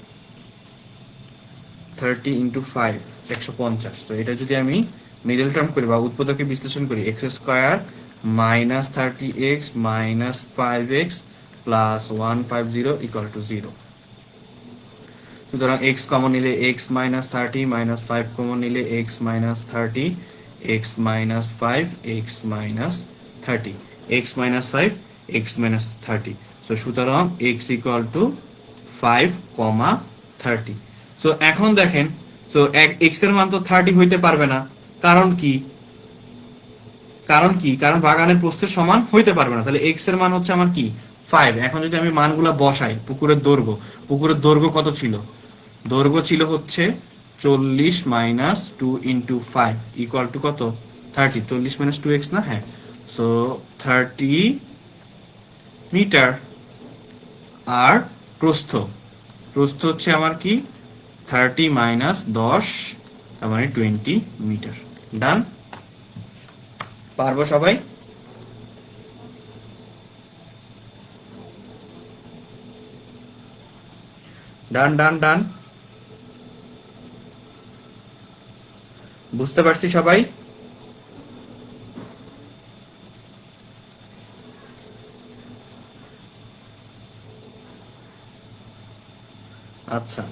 30 ইন্টু 5 150। তো এটা যদি আমি মিডল টার্ম করি বা উৎপাদকে বিশ্লেষণ করি, x square minus 30x minus 5x plus 150 equal to 0। সুতরাং x কমন নিলে x মাইনাস 30 মাইনাস 5 কমন নিলে x minus 30, x minus 5, x minus 30, x minus 5, x minus 30। So সুতরাং x ইকুয়াল টু 5, 30। সো এখন দেখেন, সো x এর মান তো 30 হইতে পারবে না। কারণ কি? কারণ বাগানের প্রস্থের সমান হইতে পারবে না। তাহলে x এর মান হচ্ছে আমার কি 5। এখন যদি আমি মানগুলা বসাই, পুকুরের দৈর্ঘ্য কত ছিল? দৈর্ঘ্য ছিল হচ্ছে 40 মাইনাস 2 ইন্টু 5 ইকুয়াল টু কত? 30। 40 মাইনাস 2x না? হ্যাঁ। So 30 metre. আর প্রস্থ হচ্ছে আমার কি 30 মাইনাস 10, তার মানে 20 মিটার। ডান? পারবো সবাই? ডান ডান ডান। বুঝতে পারছি সবাই? আচ্ছা,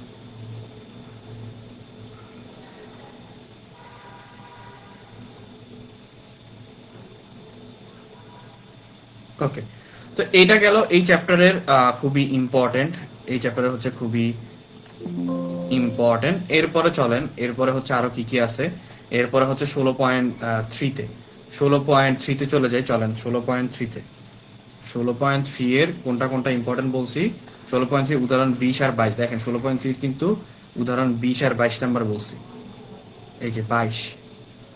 ওকে। তো এইটা গেল এই চ্যাপ্টারের খুবই ইম্পর্টেন্ট। এই চ্যাপ্টারের হচ্ছে খুবই ইম্পর্টেন্ট। এরপরে চলেন, এরপরে হচ্ছে আরো কি কি আছে। এরপরে হচ্ছে 16.3-তে 16.3-তে চলে যাই। চলেন 16.3-তে। 16.3 এর কোনটা কোনটা ইম্পর্টেন্ট বলছি। 16.3 উদাহরণ 20 আর 22। দেখেন 16.3 কিন্তু উদাহরণ 20 আর 22 নাম্বার বলছি। এই যে 22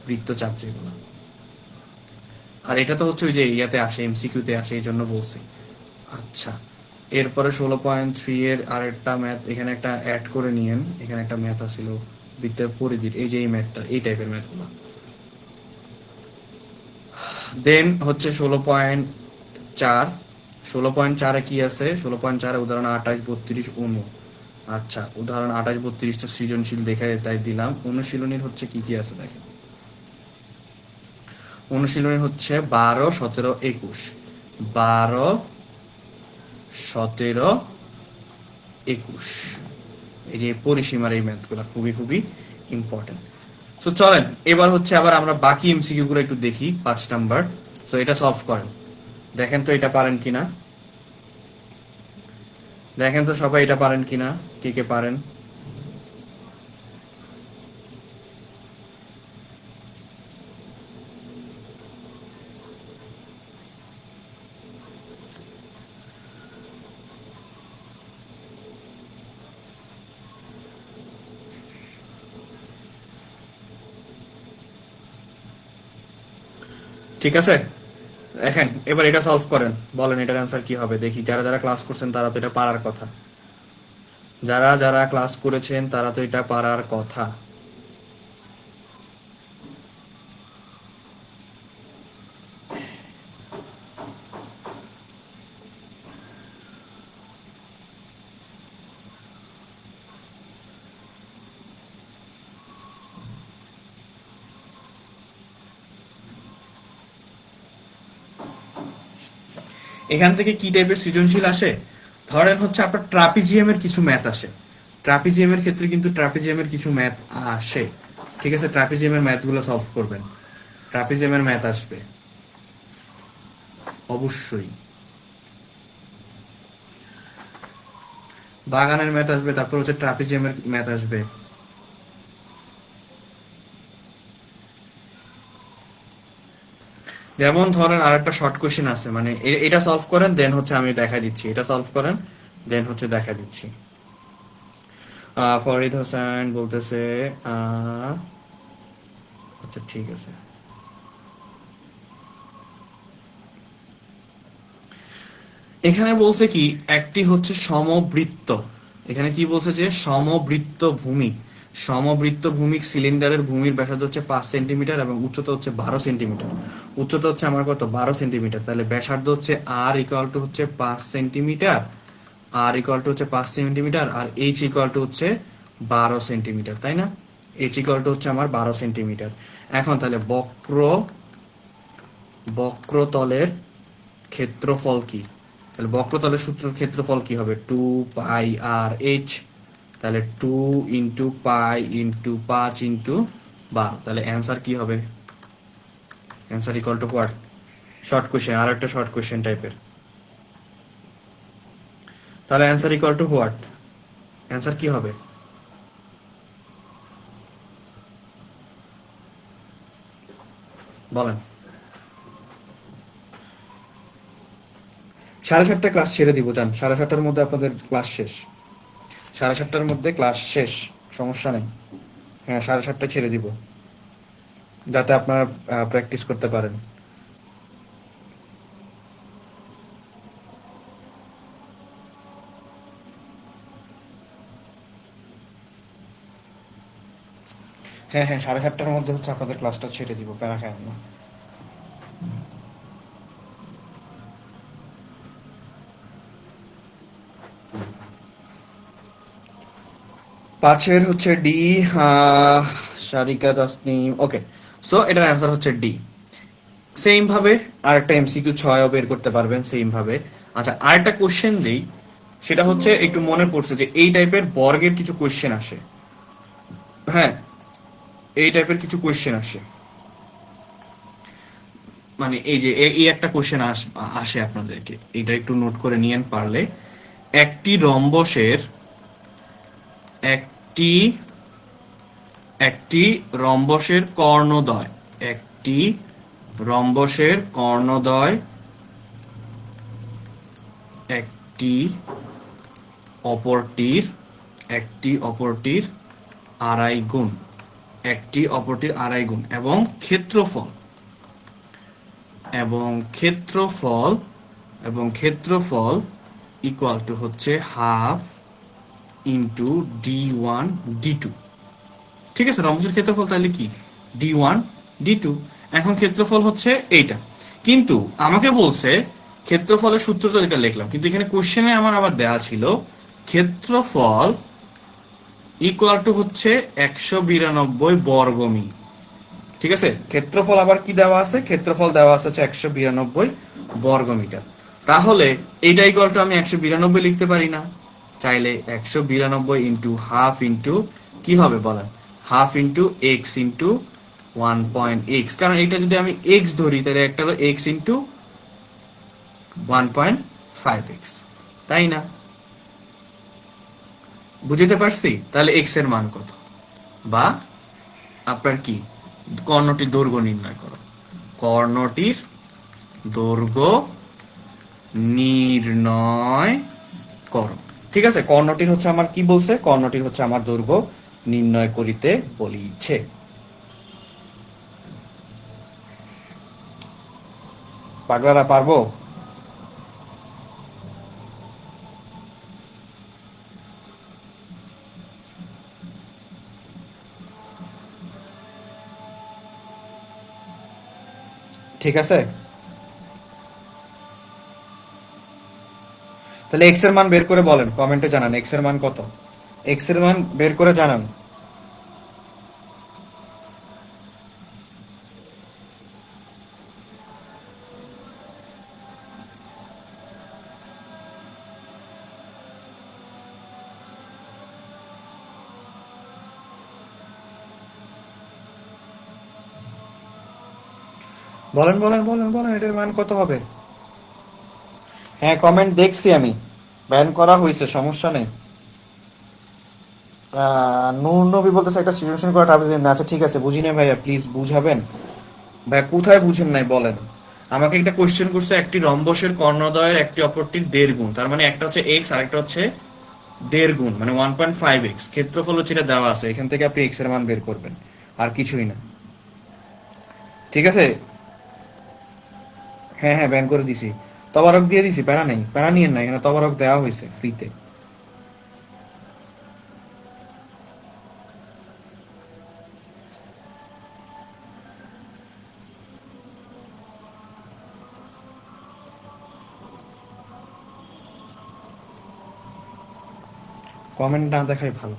বৃত্তচাপ যেগুলো। আর এটা তো হচ্ছে ওই যে ইয়াতে আসে, এমসিকিউতে আসে, এই জন্য বলছি। আচ্ছা, এরপরে 16.3 এর আরেকটা ম্যাথ এখানে একটা অ্যাড করে নিয়েন। এখানে একটা ম্যাথ আছিল বৃত্তের পরিধির, এই যে এই ম্যাথটা, এই টাইপের ম্যাথগুলো। দেন হচ্ছে 16.4। 16.4-এ কি আছে? 16.4-এ উদাহরণ 28, 32, 19। আচ্ছা, উদাহরণ 28, 32টা সৃজনশীল দেখে তাই দিলাম। অনুশীলনীর হচ্ছে কি কি আছে দেখেন। অনুশীলনী হচ্ছে 12, 17, 21। 12, 17, 21। এই যে পরিসীমার এই ম্যাথগুলো খুবই খুবই ইম্পর্টেন্ট। সো চলেন এবার হচ্ছে আবার আমরা বাকি এমসিকিউ গুলো একটু দেখি। 5 নাম্বার। সো এটা সলভ করেন, দেখেন তো এটা পারেন কিনা। দেখেন তো সবাই এটা পারেন কিনা, কে কে পারেন। ঠিক আছে, দেখেন এবার এটা সলভ করেন, বলেন এটার অ্যান্সার কি হবে দেখি। যারা যারা ক্লাস করছেন তারা তো এটা পারার কথা। যারা যারা ক্লাস করেছেন তারা তো এটা পারার কথা। এখান থেকে কি টাইপের সৃজনশীল আসে? ধরেন হচ্ছে আপনার ট্রাপিজিয়ামের কিছু ম্যাথ আসে। ট্রাপিজিয়ামের ক্ষেত্রে কিন্তু ট্রাপিজিয়ামের কিছু ম্যাথ আসে। ঠিক আছে, ট্রাপিজিয়ামের ম্যাথগুলো সলভ করবেন। ট্রাপিজিয়ামের ম্যাথ আসবে অবশ্যই। বাগানের ম্যাথ আসবে, তারপর হচ্ছে ট্রাপিজিয়ামের ম্যাথ আসবে। যেমন ধরেন আরেকটা শর্ট কোশ্চেন আছে, মানে এটা সলভ করেন দেন হচ্ছে আমি দেখা দিচ্ছি। এটা সলভ করেন দেন হচ্ছে দেখা দিচ্ছি। ফরিদ হোসেন বলতেছে আচ্ছা ঠিক আছে। এখানে বলছে কি একটি হচ্ছে সমবৃত্ত। এখানে কি বলছে যে সমবৃত্ত ভূমি, সমবৃত্ত ভূমিক সিলিন্ডারের ভূমির ব্যাসার্ধ হচ্ছে 5 সেন্টিমিটার এবং উচ্চতা হচ্ছে 12 সেন্টিমিটার। উচ্চতা হচ্ছে আমার কত? 12 সেন্টিমিটার। তাহলে ব্যাসার্ধ হচ্ছে আর ইকুয়াল টু হচ্ছে 5 সেন্টিমিটার। আর ইকুয়াল টু হচ্ছে 5 সেন্টিমিটার আর এইচ ইকুয়াল টু হচ্ছে 12 সেন্টিমিটার, তাই না? এইচ ইকুয়াল টু হচ্ছে আমার 12 সেন্টিমিটার। এখন তাহলে বক্রতলের ক্ষেত্রফল কি? তাহলে বক্রতলের সূত্র ক্ষেত্রফল কি হবে? 2 পাই আর এইচ। তাহলে 2 ইন্টু পাই ইন্টু 5 ইন্টু 12। তাহলে অ্যান্সার কি হবে? Answer equal to what? Short question, আর একটা শর্ট কোশ্চেন টাইপের। তাহলে answer equal to what? Answer কি হবে? বলেন। 7:30 ক্লাস ছেড়ে দিব, যান 7:30টার মধ্যে আপনাদের ক্লাস শেষ। 7:30টার মধ্যে ক্লাস শেষ, সমস্যা নেই। হ্যাঁ, 7:30টায় ছেড়ে দিব, যাতে আপনারা প্র্যাকটিস করতে পারেন। হ্যাঁ হ্যাঁ, 7:30টার মধ্যে হচ্ছে আপনাদের ক্লাসটা ছেড়ে দিব, প্যারা খায় না। 5-এর হচ্ছে ডি। সারিকা তাসনিম, ওকে। সো এটার অ্যান্সার হচ্ছে ডি। সেম ভাবে আরেকটা এমসিকিউ 6ও বের করতে পারবেন সেম ভাবে। আচ্ছা, আরেকটা কোশ্চেন দিই, সেটা হচ্ছে একটু মনে পড়ছে যে এই টাইপের বর্গের কিছু কোশ্চেন আসে। হ্যাঁ, এই টাইপের কিছু কোশ্চেন আসে, মানে এই যে এই একটা কোশ্চেন আসে আপনাদেরকে, এটা একটু নোট করে নিয়েন পারলে। একটি রম্বসের একটি একটি রম্বসের কর্ণদ্বয়, একটি রম্বসের কর্ণদ্বয় একটি অপরটির আড়াই গুণ, একটি অপরটির আড়াই গুণ, এবং ক্ষেত্রফল এবং ক্ষেত্রফল এবং ক্ষেত্রফল ইকুয়াল টু হচ্ছে হাফ ইন্টু d1 d2। ঠিক আছে, রম্বসের ক্ষেত্রফল তাহলে কি d1 d2। এখন ক্ষেত্রফল হচ্ছে এইটা, কিন্তু আমাকে বলছে ক্ষেত্রফলের সূত্র তো এটা লিখলাম, কিন্তু এখানে কোশ্চেনে আমার আবার দেয়া ছিল ক্ষেত্রফল ইকুয়াল টু হচ্ছে 192 বর্গমি। ঠিক আছে, ক্ষেত্রফল আবার কি দেওয়া আছে? ক্ষেত্রফল দেওয়া আছে হচ্ছে 192 বর্গমিটার। তাহলে এইটা ইকুয়াল টু আমি 192 লিখতে পারি না? চাইলে 192 ইন্টু হাফ ইন্টু কি হবে বলেন? Half into x into 1.x, কারণ এটা যদি আমি এক্স ধরি তাহলে একটা হলো এক্স ইন্টু 1.5x, তাই না? বুঝতে পারছি? তাহলে এক্স এর মান কত? বা আপনার কি, কর্ণটির দৈর্ঘ্য নির্ণয় করো, কর্ণটির দৈর্ঘ্য নির্ণয় করো। ঠিক আছে, কর্ণটির হচ্ছে আমার কি বলছে? কর্ণটির হচ্ছে আমার দৈর্ঘ্য নির্ণয় করিতে বলিছে। পাগলারা পারবো? ঠিক আছে, তাহলে এক্স এর মান বের করে বলেন, কমেন্টে জানান এক্স এর মান কত। এক্স এর মান বের করে জানান। বলেন বলেন বলেন বলেন, এটার মান কত হবে? হ্যাঁ, কমেন্ট দেখছি আমি, ব্যান করা হয়েছে, সমস্যা নেই। নূর নবী বলতেছে একটা সৃজনশীল করা ট্রাপিজিয়াম না। আচ্ছা ঠিক আছে, বুঝি না ভাইয়া, প্লিজ বুঝাবেন। ভাইয়া কোথায় বুঝেন নাই বলেন। আমাকে একটা কোশ্চেন করছে একটি রম্বসের কর্ণদ্বয়ের একটি অপরটির 1.5 গুণ, তার মানে একটা হচ্ছে এক্স আর একটা হচ্ছে 1.5 গুণ, মানে 1.5x। ক্ষেত্রফল হচ্ছে এটা দেওয়া আছে, এখান থেকে আপনি এক্স এর মান বের করবেন, আর কিছুই না। ঠিক আছে, হ্যাঁ হ্যাঁ, ব্যান করে দিছি, তবারক দিয়ে দিছি, প্যারা নেই, প্যারা নিয়েন না, এখানে তবারক দেওয়া হয়েছে ফ্রিতে। কমেন্ট না দেখাই ভালো।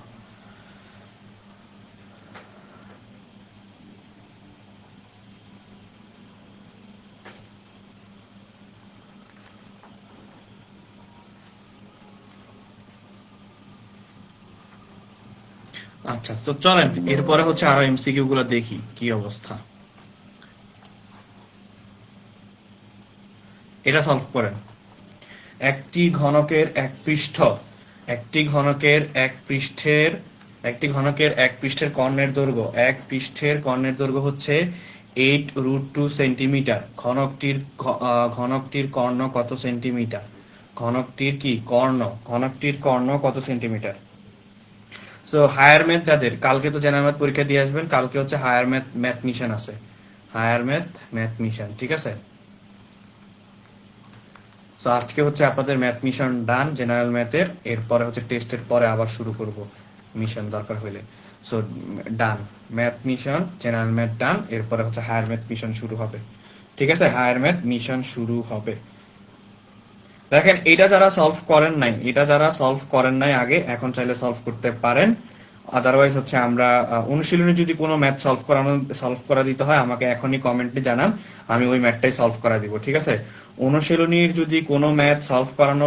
আচ্ছা, তো চলেন এরপরে হচ্ছে আরো এমসিকিউ গুলো দেখি কি অবস্থা। এটা সলভ করেন। একটি ঘনকের এক পৃষ্ঠ একটি ঘনকের এক পৃষ্ঠের কর্ণের দৈর্ঘ্য হচ্ছে 8√2 সেন্টিমিটার। ঘনকটির কর্ণ কত সেন্টিমিটার? ঘনকটির কর্ণ কত সেন্টিমিটার? সো হায়ার ম্যাথ যাদের, কালকে তো জেনারেল ম্যাথ পরীক্ষা দিয়ে আসবেন, কালকে হচ্ছে হায়ার ম্যাথ মিশন আছে, ম্যাথ মিশন, ঠিক আছে? সো আজকে হচ্ছে আপনাদের ম্যাথ মিশন ডান জেনারেল ম্যাথের, এরপরে হচ্ছে টেস্টের পরে আবার শুরু করব মিশন দরকার হইলে। সো ডান, ম্যাথ মিশন জেনারেল ম্যাথ ডান, এরপরে হচ্ছে হায়ার ম্যাথ মিশন শুরু হবে, ঠিক আছে? হায়ার ম্যাথ মিশন শুরু হবে। দেখেন, এটা যারা সলভ করেন নাই আগে, এখন চাইলে সলভ করতে পারেন। আদারওয়াইজ হচ্ছে আমরা অনুশীলনে যদি কোনো ম্যাথ সলভ করা দিতে হয় আমাকে এখনই কমেন্টে জানান, আমি ওই ম্যাথটাই সলভ করা দিব, ঠিক আছে? অনুশীলনীর যদি কোনো ম্যাথ সলভ করানো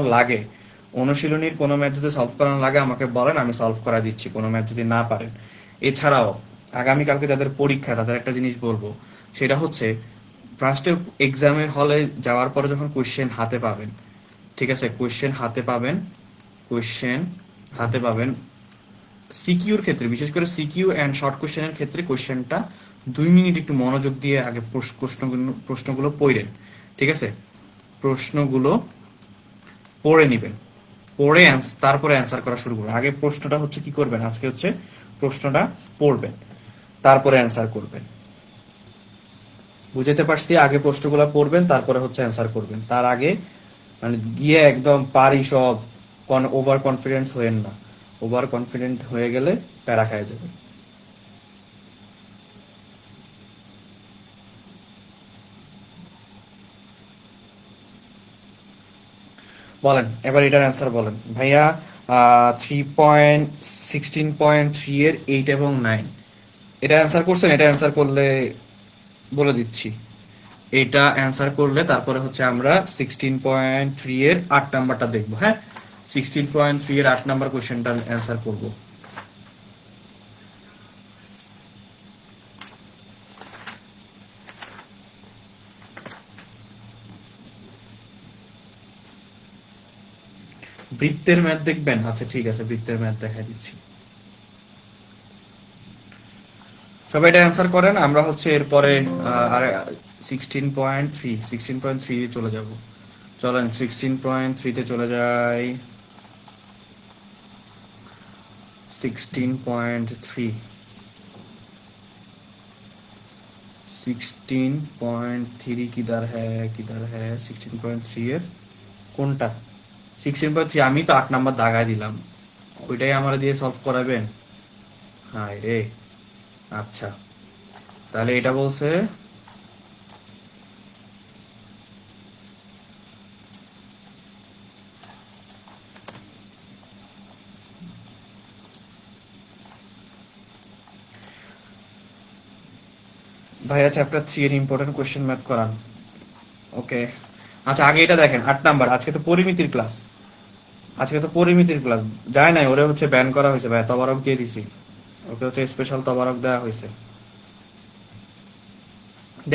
লাগে আমাকে বলেন, আমি সলভ করা দিচ্ছি কোনো ম্যাথ যদি না পারেন। এছাড়াও আগামীকালকে যাদের পরীক্ষা তাদের একটা জিনিস বলবো, সেটা হচ্ছে ফার্স্টে এক্সামের হলে যাওয়ার পরে যখন কোশ্চেন হাতে পাবেন, ঠিক আছে, কোশ্চেন হাতে পাবেন সিকিউর ক্ষেত্রে, বিশেষ করে সিকিউ অ্যান্ড শর্ট কোশ্চেনের ক্ষেত্রে কোশ্চেনটা 2 মিনিট একটু মনোযোগ দিয়ে আগে প্রশ্নগুলো পড়েন, ঠিক আছে? প্রশ্নগুলো পড়ে নিবেন, পড়ে তারপরে অ্যান্সার করা শুরু করবেন। আগে প্রশ্নটা হচ্ছে কি করবেন, আজকে হচ্ছে প্রশ্নটা পড়বেন, তারপরে অ্যান্সার করবেন। বুঝতে পারছি? আগে প্রশ্নগুলো পড়বেন, তারপরে হচ্ছে অ্যান্সার করবেন। তার আগে মানে গিয়ে একদম পারি সব, ওভার কনফিডেন্স হয়েন না। ওভার কনফিডেন্ট হয়ে গেলে প্যারা খায় যাবে। বলেন এবার এটার অ্যান্সার বলেন ভাইয়া। 3.16.3 এর 8 এবং 9 এটা অ্যান্সার করছেন? এটা অ্যান্সার করলে বলে দিচ্ছি, এটা অ্যান্সার করলে তারপরে হচ্ছে আমরা 16.3 এর 8 নাম্বারটা দেখবো। হ্যাঁ, 16.3 এর 8 নাম্বার কোশ্চেনটা অ্যান্সার করব। বৃত্তের ম্যাথ দেখবেন? আচ্ছা ঠিক আছে, বৃত্তের ম্যাথ দেখা দিচ্ছি। সবাই এটা অ্যান্সার করেন, আমরা হচ্ছে এরপরে আর 16.3 চলে যাব। চলেন 16.3 চলে যাই। 16.3 किधर है 16.3 এর কোনটা? 16.3 আমি তো 8 নাম্বার দাগায় দিলাম, ওইটাই আমরা দিয়ে সলভ করাবেন? হায় রে। আচ্ছা, তাহলে এটা বলছে ভাইয়া চ্যাপ্টার 3 এর ইম্পর্টেন্ট কোশ্চেন ম্যাথ করান। ওকে, আচ্ছা আগে এটা দেখেন 8 নাম্বার। আজকে তো পরিমিতির ক্লাস, যায় নাই, ওরে হচ্ছে ব্যান করা হয়েছে ভাই, তবারক দিয়ে দিছি, ওকে হচ্ছে স্পেশাল তবারক দেওয়া হয়েছে।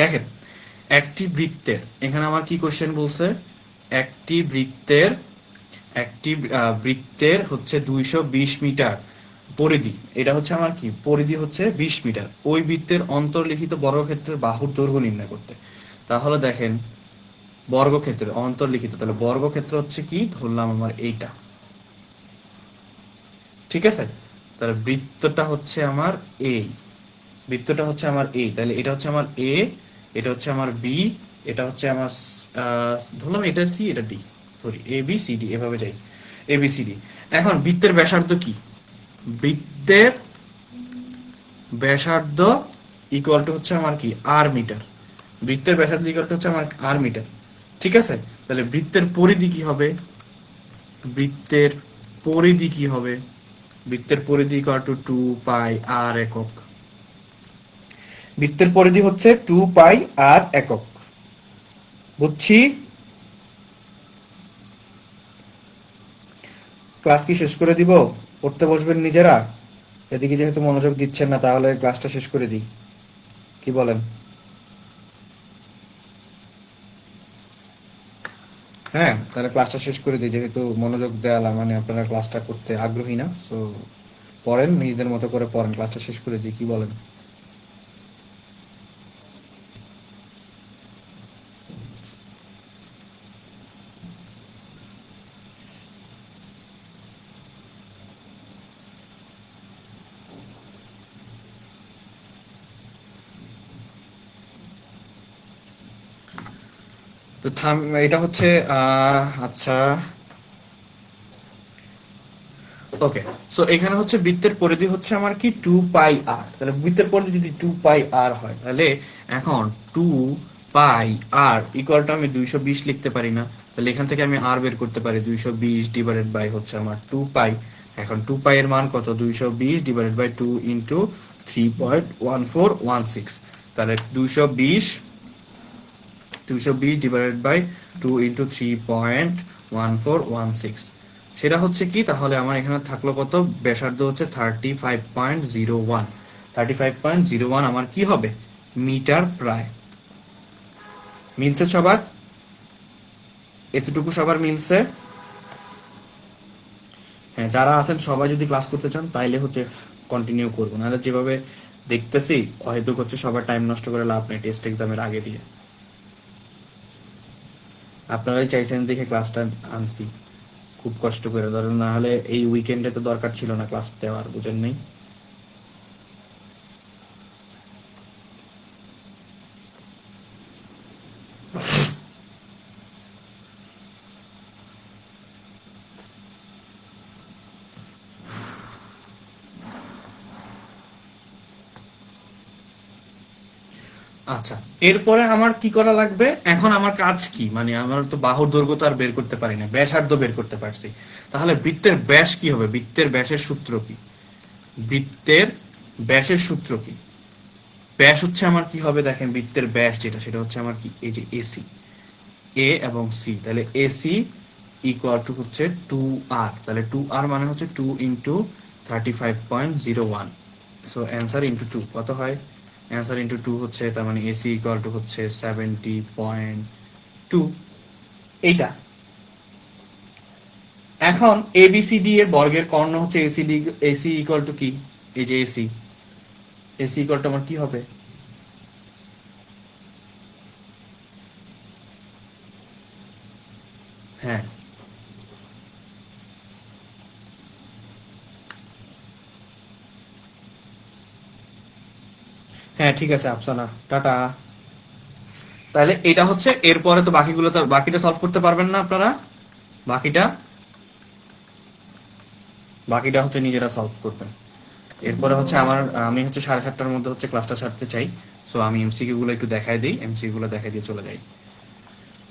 দেখেন, একটি বৃত্তের, এখানে আমার কি কোশ্চেন বলছে, একটি বৃত্তের হচ্ছে 220 মিটার পরিধি, এটা হচ্ছে আমার কি পরিধি হচ্ছে 20 মিটার। ওই বৃত্তের অন্তর্লিখিত বর্গক্ষেত্রের বাহুর দৈর্ঘ্য নির্ণয় করতে। তাহলে দেখেন, বর্গক্ষেত্রের অন্তর্লিখিত, তাহলে বর্গক্ষেত্র হচ্ছে কি, ধরলাম আমার এইটা, ঠিক আছে? তাহলে বৃত্তটা হচ্ছে আমার তাহলে এটা হচ্ছে আমার এ, এটা হচ্ছে আমার বি, এটা হচ্ছে আমার ধরলাম এটা সি, এটা D, sorry A B C D, এভাবে যাই, এ বি সি ডি। এখন বৃত্তের ব্যাসার্ধ কি? বৃত্তের ব্যাসার্ধ ইকুয়াল টু হচ্ছে আমার কি, আর মিটার। বৃত্তের ব্যাসার্ধ ইকুয়াল টু হচ্ছে আমার আর মিটার, ঠিক আছে? তাহলে বৃত্তের পরিধি কি হবে? বৃত্তের পরিধি ইকুয়াল টু 2 পাই আর একক। বৃত্তের পরিধি হচ্ছে 2 পাই আর একক, বুঝছি? ক্লাস কি শেষ করে দিব? পড়তে বসবেন নিজেরা? এদিকে যেহেতু মনোযোগ দিচ্ছেন না, তাহলে ক্লাসটা শেষ করে দিই, কি বলেন? হ্যাঁ, তাহলে ক্লাসটা শেষ করে দিই, যেহেতু মনোযোগ দেওয়া মানে আপনারা ক্লাসটা করতে আগ্রহী না, সো পড়েন, নিজেদের মতো করে পড়েন, ক্লাসটা শেষ করে দিই, কি বলেন? তো এটা হচ্ছে আচ্ছা, ওকে। সো এখানে হচ্ছে বৃত্তের পরিধি হচ্ছে আমার কি 2 পাই r, তাহলে বৃত্তের পরিধি যদি 2 পাই r হয়, তাহলে এখন 2 পাই r ইকুয়াল টু আমি 220 লিখতে পারি না? তাহলে এখান থেকে আমি r বের করতে পারি, 220 ডিভাইডেড বাই হচ্ছে আমার 2 পাই। এখন 2 পাই এর মান কত? 220 ডিভাইডেড বাই 2 ইন্টু 3.1416, তাহলে 220 ডিভাইডেড বাই 2 ইন্টু 3.1416, সেটা হচ্ছে কি? তাহলে আমার এখানে থাকলো কত? ব্যাসার্ধ হচ্ছে 35.01, 35.01 আমার কি হবে? মিটার প্রায়। মিলছে সবার? এতটুকু সবার মিলছে? হ্যাঁ, যারা আছেন সবাই যদি ক্লাস করতে চান তাইলে হচ্ছে কন্টিনিউ করবো, নাহলে যেভাবে দেখতেছি অহেতুক হচ্ছে সবার টাইম নষ্ট করে লাভ নেই টেস্ট এক্সামের আগে দিয়ে। আপনারাই চাইছেন দেখে ক্লাসটা আনছি খুব কষ্ট করে, ধরেন না হলে এই উইকেন্ডে তো দরকার ছিল না ক্লাস দেওয়ার, বুঝেন নেই? আচ্ছা, এরপরে আমার কি করা লাগবে? এখন আমার কাজ কি, মানে আমার তো বাহুর দৈর্ঘ্য তো আর বের করতে পারি না, ব্যাসার্ধ বের করতে পারছি, তাহলে বৃত্তের ব্যাস কি হবে? বৃত্তের ব্যাসের সূত্র কি? বৃত্তের ব্যাসের সূত্র কি? ব্যাস হচ্ছে আমার কি হবে? দেখেন, বৃত্তের ব্যাস যেটা, সেটা হচ্ছে আমার কি? এই যে এসি, এ এবং সি, তাহলে এসি ইকুয়াল টু হচ্ছে 2r, তাহলে 2r মানে হচ্ছে 2 ইন্টু 35.01, সো অ্যান্সার ইন্টু 2 কত হয়? অ্যান্সার ইন্টু 2 হচ্ছে, তার মানে এসি ইকুয়াল টু হচ্ছে 70.2, এইটা। এখন এবিসিডি এর বর্গের কর্ণ হচ্ছে এসিডি, এসি ইকুয়াল টু কি? এই যে এসি, এসি ইকুয়াল টু আমার কি হবে? হ্যাঁ, হ্যাঁ, ঠিক আছে আফসানা, টাটা। তাহলে এটা হচ্ছে, এরপরে তো বাকিগুলো তো, বাকিটা সলভ করতে পারবেন না আপনারা, বাকিটা বাকিটা হচ্ছে নিজেরা সলভ করবেন। এরপরে হচ্ছে আমার, আমি হচ্ছে 7:30টার মধ্যে হচ্ছে ক্লাসটা ছাড়তে চাই, সো আমি এমসিকিউ গুলো একটু দেখাই দিই, এমসিকিউ গুলো দেখাই দিয়ে চলে যাই।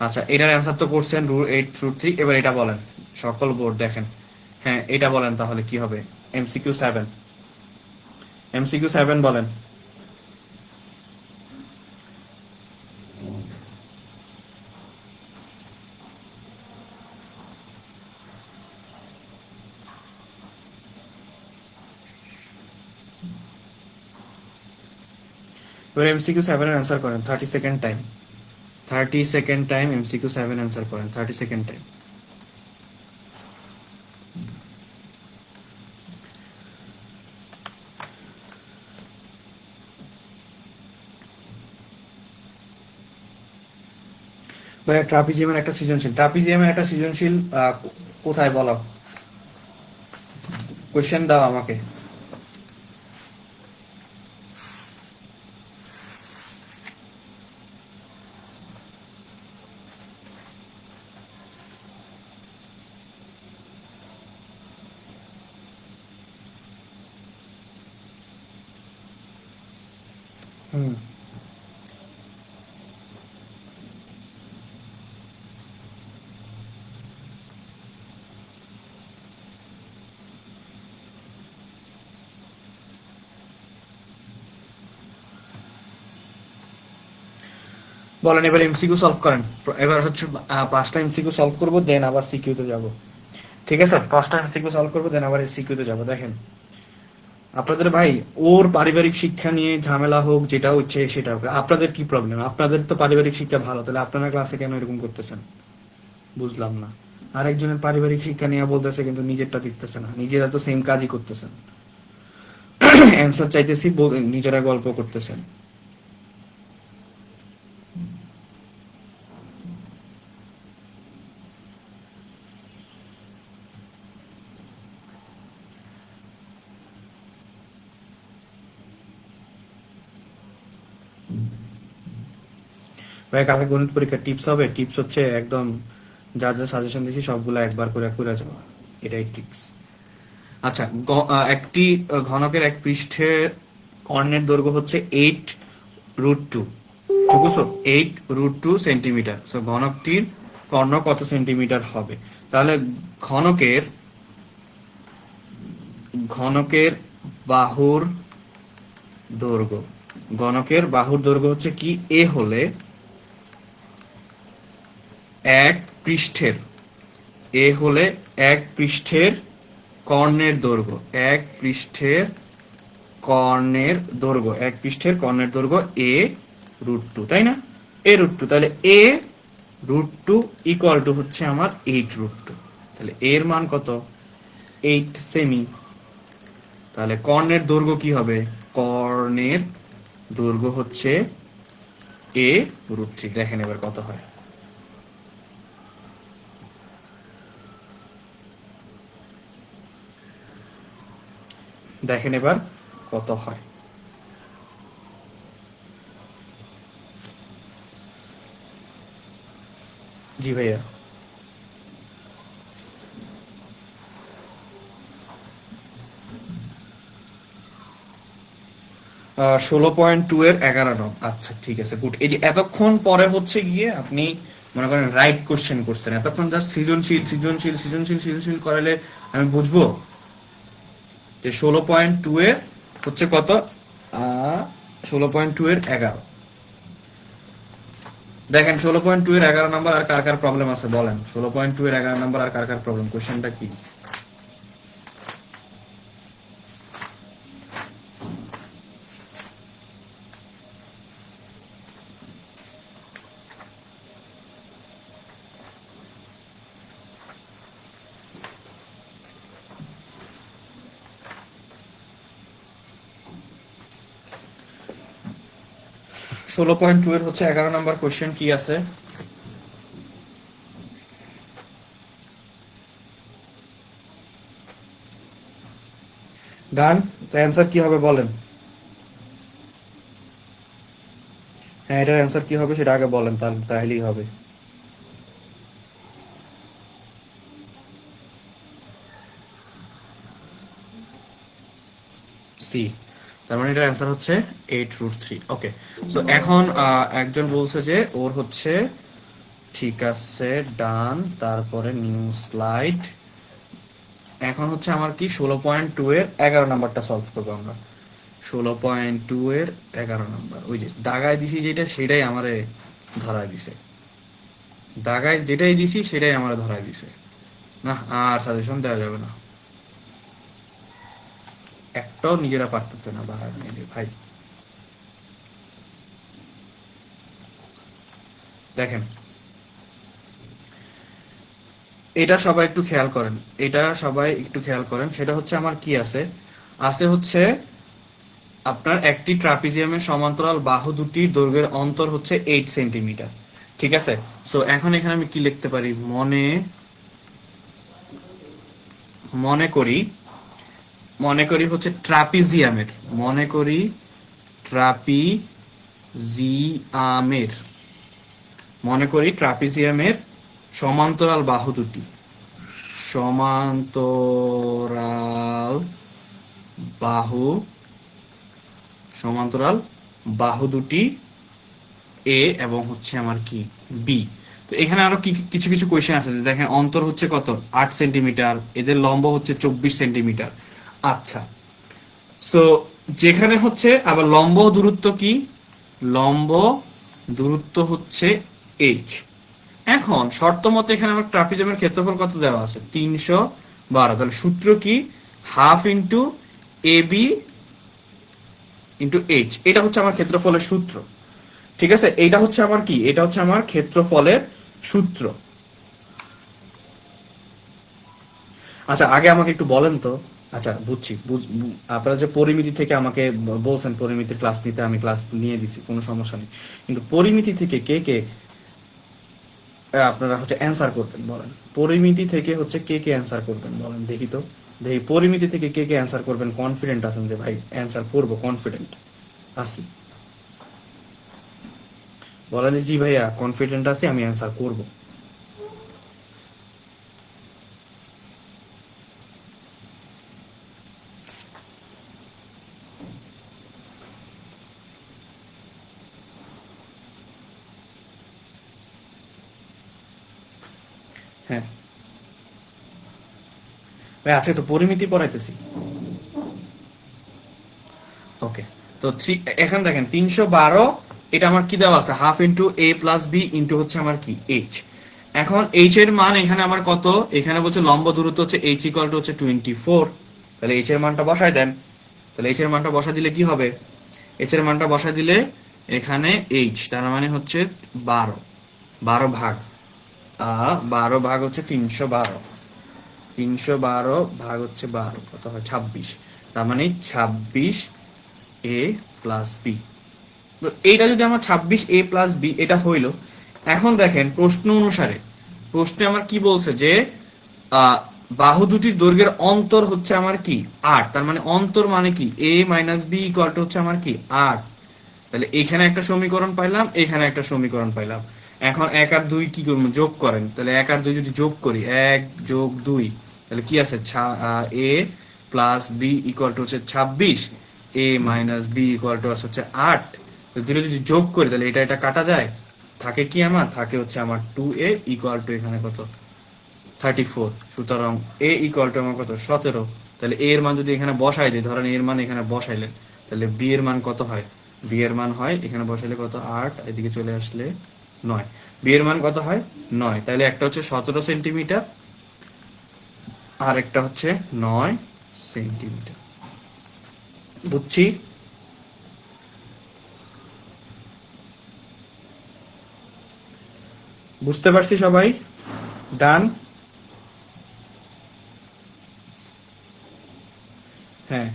আচ্ছা, এটার অ্যান্সার তো করছেন, √8 √3, এবার এটা বলেন, সকল বোর্ড দেখেন। হ্যাঁ, এটা বলেন তাহলে কি হবে? এমসিকিউ 7, এমসিকিউ 7 বলেন। এবার এমসিকিউ 7 এর অ্যান্সার করেন, 30 second time, 30 second time, MCQ 7 answer করেন, 30 সেকেন্ড টাইম। ভাই, ট্রাপিজিয়ামের একটা সৃজনশীল, ট্রাপিজিয়ামের একটা সৃজনশীল কোথায় বলো? কোয়েশ্চেন দাও আমাকে। হুম, বলেন, এবার এমসিকিউ সলভ করেন। এবার হচ্ছে 5টা এমসিকিউ সলভ করবো, দেন আবার সিকিউ তে যাবো। ঠিক আছে, 5টা এমসিকিউ সলভ করবো, দেন আবার সিকিউ তে যাবো। দেখেন, আপনাদের ভাই, ওর পারিবারিক শিক্ষা নিয়ে ঝামেলা হোক, যেটা হচ্ছে সেটা হোক, আপনাদের কি প্রবলেম? আপনাদের তো পারিবারিক শিক্ষা ভালো, তাহলে আপনারা ক্লাসে কেন এরকম করতেছেন? বুঝলাম না। আরেকজনের পারিবারিক শিক্ষা নিয়ে বলতেছে কিন্তু নিজেরটা দিতেছে না, নিজেরা তো সেম কাজই করতেছেন, অ্যান্সার চাইতেছি নিজেরা গল্প করতেছেন। ভাই কালকে গণিত পরীক্ষার টিপস হবে, টিপস হচ্ছে একদম যা যা সাজেশন দিছি সবগুলো একবার করে করে যাওয়া, এটাই টিপস। আচ্ছা, একটি ঘনকের এক পৃষ্ঠে কর্ণের দৈর্ঘ্য হচ্ছে 8√2, ঠিক আছে, 8√2 সেন্টিমিটার। সো ঘনকটির কর্ণ কত সেন্টিমিটার হবে? তাহলে ঘনকের ঘনকের বাহুর দৈর্ঘ্য, ঘনকের বাহুর দৈর্ঘ্য হচ্ছে কি, এ হলে এক পৃষ্ঠের, এ হলে এক পৃষ্ঠের কর্ণের দৈর্ঘ্য, এক পৃষ্ঠের কর্ণের দৈর্ঘ্য, এক পৃষ্ঠের কর্ণের দৈর্ঘ্য a√2, তাই না? a√2, তাহলে a√2 ইকুয়াল টু হচ্ছে আমার 8√2। তাহলে এর মান কত? 8 সেমি। তাহলে কর্ণের দৈর্ঘ্য কি হবে? কর্ণের দৈর্ঘ্য হচ্ছে a√3। দেখেন এবার কত হয়। দেখেন এবার কত হয়। জি ভাইয়া। 16.2 এর 11 নং। আচ্ছা ঠিক আছে, গুড। এই যে এতক্ষণ পরে হচ্ছে গিয়ে আপনি মনে করেন রাইট কোশ্চেন করছেন, এতক্ষণ জাস্ট সৃজনশীল সৃজনশীল সৃজনশীল সৃজনশীল করালে আমি বুঝবো যে 16.2 এর হচ্ছে কত, 16.2 এর 11। দেখেন 16.2 এর 11 নাম্বার আর কার কার প্রবলেম আছে বলেন। 16.2 এর 11 নাম্বার আর কার কার প্রবলেম, কোশ্চেনটা কি? ষোলো পয়েন্ট টু এর হচ্ছে 11 নাম্বার কোশ্চেন কি আছে? ডান। তো অ্যান্সার কি হবে বলেন। হ্যাঁ, এটার অ্যান্সার কি হবে সেটা আগে বলেন, তাহলেই হবে। সি। তার মানে এটার অ্যান্সার হচ্ছে 8√3। ওকে, সো এখন একজন বলছে যে ওর হচ্ছে, ঠিক আছে ডান, তারপরে নিউ স্লাইড। এখন হচ্ছে আমার কি 16.2 এর 11 নাম্বারটা সলভ করবো আমরা। 16.2 এর 11 নাম্বার, ওই যে দাগায় দিছি যেটা সেটাই আমারে ধরায় দিছে, দাগায় যেটাই দিছি সেটাই আমারে ধরায় দিছে। না আর সাজেশন দেওয়া যাবে না, একটাও নিজেরা পারতেছে না ভাই। দেখেন এটা সবাই একটু খেয়াল করেন, এটা সবাই একটু খেয়াল করেন। সেটা হচ্ছে আমার কি আছে, আছে হচ্ছে আপনার একটি ট্রাপিজিয়ামের সমান্তরাল বাহু দুটির দৈর্ঘ্যের অন্তর হচ্ছে 8 সেন্টিমিটার। ঠিক আছে, সো এখন এখানে আমি কি লিখতে পারি, মনে করি মনে করি হচ্ছে ট্রাপিজিয়ামের, মনে করি ট্রাপিজিয়ামের, মনে করি ট্রাপিজিয়ামের সমান্তরাল বাহু দুটি, সমান্তরাল বাহু, সমান্তরাল বাহু দুটি এ এবং হচ্ছে আমার কি বি। তো এখানে আরো কি কিছু কিছু কোয়েশ্চেন আছে, দেখেন অন্তর হচ্ছে কত 8 সেন্টিমিটার, এদের লম্ব হচ্ছে 24 সেন্টিমিটার। আচ্ছা, সো যেখানে হচ্ছে আবার লম্ব দূরত্ব কি, লম্ব দূরত্ব হচ্ছে এইচ। এখন শর্ত মতে এখানে আমার ট্রাপিজিয়ামের ক্ষেত্রফল কত দেওয়া আছে, 312। তাহলে সূত্র কি, half into A B into H, এটা হচ্ছে আমার ক্ষেত্রফলের সূত্র। ঠিক আছে, এইটা হচ্ছে আমার কি, এটা হচ্ছে আমার ক্ষেত্রফলের সূত্র। আচ্ছা আগে আমাকে একটু বলেন তো। আচ্ছা বুঝছি, আপনারা যে পরিমিতি থেকে আমাকে বলছেন পরিমিতির ক্লাস নিতে, আমি ক্লাস নিয়ে দিছি, কোনো সমস্যা নেই। কিন্তু পরিমিতি থেকে কে কে আপনারা হচ্ছে অ্যান্সার করবেন বলেন। পরিমিতি থেকে হচ্ছে কে কে অ্যান্সার করবেন বলেন দেখি তো। দেখি পরিমিতি থেকে কে কে অ্যান্সার করবেন, কনফিডেন্ট আছেন যে ভাই অ্যান্সার করবো, কনফিডেন্ট আছি বলেন যে জি ভাইয়া কনফিডেন্ট আছি আমি অ্যান্সার করব। হ্যাঁ ভাই আজকে তো পরিমিতি পড়াইতেছি। ওকে, তো থ্রি, এখন দেখেন 312, এটা আমার কি দেওয়া আছে, হাফ ইন্টু এ প্লাস বি ইন্টু হচ্ছে আমার কি এইচ। এখন এইচ এর মান এখানে আমার কত, এখানে বলছে লম্ব দূরত্ব হচ্ছে এইচ ইকুয়াল টু হচ্ছে 24, তাহলে এইচ এর মানটা বসাই দেন। তাহলে এইচ এর মানটা বসা দিলে কি হবে, এইচ এর মানটা বসা দিলে এখানে এইচ তার মানে হচ্ছে 12, 12 ভাগ 12 ভাগ হচ্ছে 312, 312 ভাগ হচ্ছে 12 কত হয় 26, তার মানে 26 এ প্লাস বি। তো এইটা যদি আমার 26 এ প্লাস বি এটা হইলো। এখন দেখেন প্রশ্ন অনুসারে, প্রশ্নে আমার কি বলছে যে আহ, বাহু দুটির দৈর্ঘ্যের অন্তর হচ্ছে আমার কি 8, তার মানে অন্তর মানে কি এ মাইনাস বি ইকুয়াল টু হচ্ছে আমার কি 8। তাহলে এখানে একটা সমীকরণ পাইলাম, এখানে একটা সমীকরণ পাইলাম। এখন 1 আর 2 কি করবো, যোগ করেন। তাহলে 1 আর 2 যদি যোগ করি, 1 যোগ 2, তাহলে কি আছে এ প্লাস বি ইকুয়াল টু হচ্ছে 26, এ মাইনাস বি ইকুয়াল টু হচ্ছে 8। তো দুটো যদি যোগ করি তাহলে এটা এটা কাটা যায়, থাকে কি আমার, থাকে হচ্ছে আমার 2a ইকুয়াল টু এখানে কত 34। সুতরাং এ ইকুয়াল টু আমার কত 17। তাহলে এ এর মান যদি এখানে বসাই দিই, ধরেন এর মান এখানে বসাইলেন, তাহলে বি এর মান কত হয়, বি এর মান হয় এখানে বসাইলে কত 8, এদিকে চলে আসলে 9। বি এর মান কত হয় 9, তাহলে একটা হচ্ছে 17 সেন্টিমিটার আর একটা হচ্ছে 9 সেন্টিমিটার। বুঝছি। বুঝতে পারছি সবাই, ডান। হ্যাঁ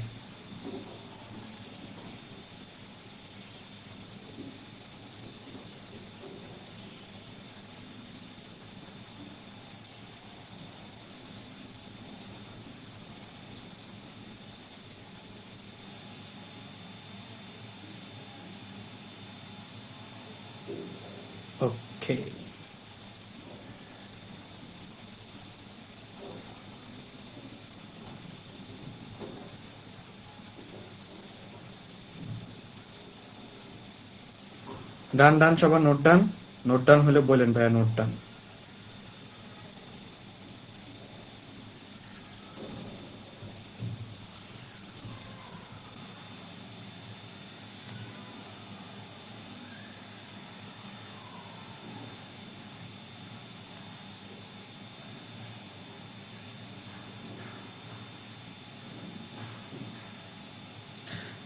ওকে, ডান ডান সবার নোট ডান। নোট ডান হলে বলেন ভাইয়া নোট ডান।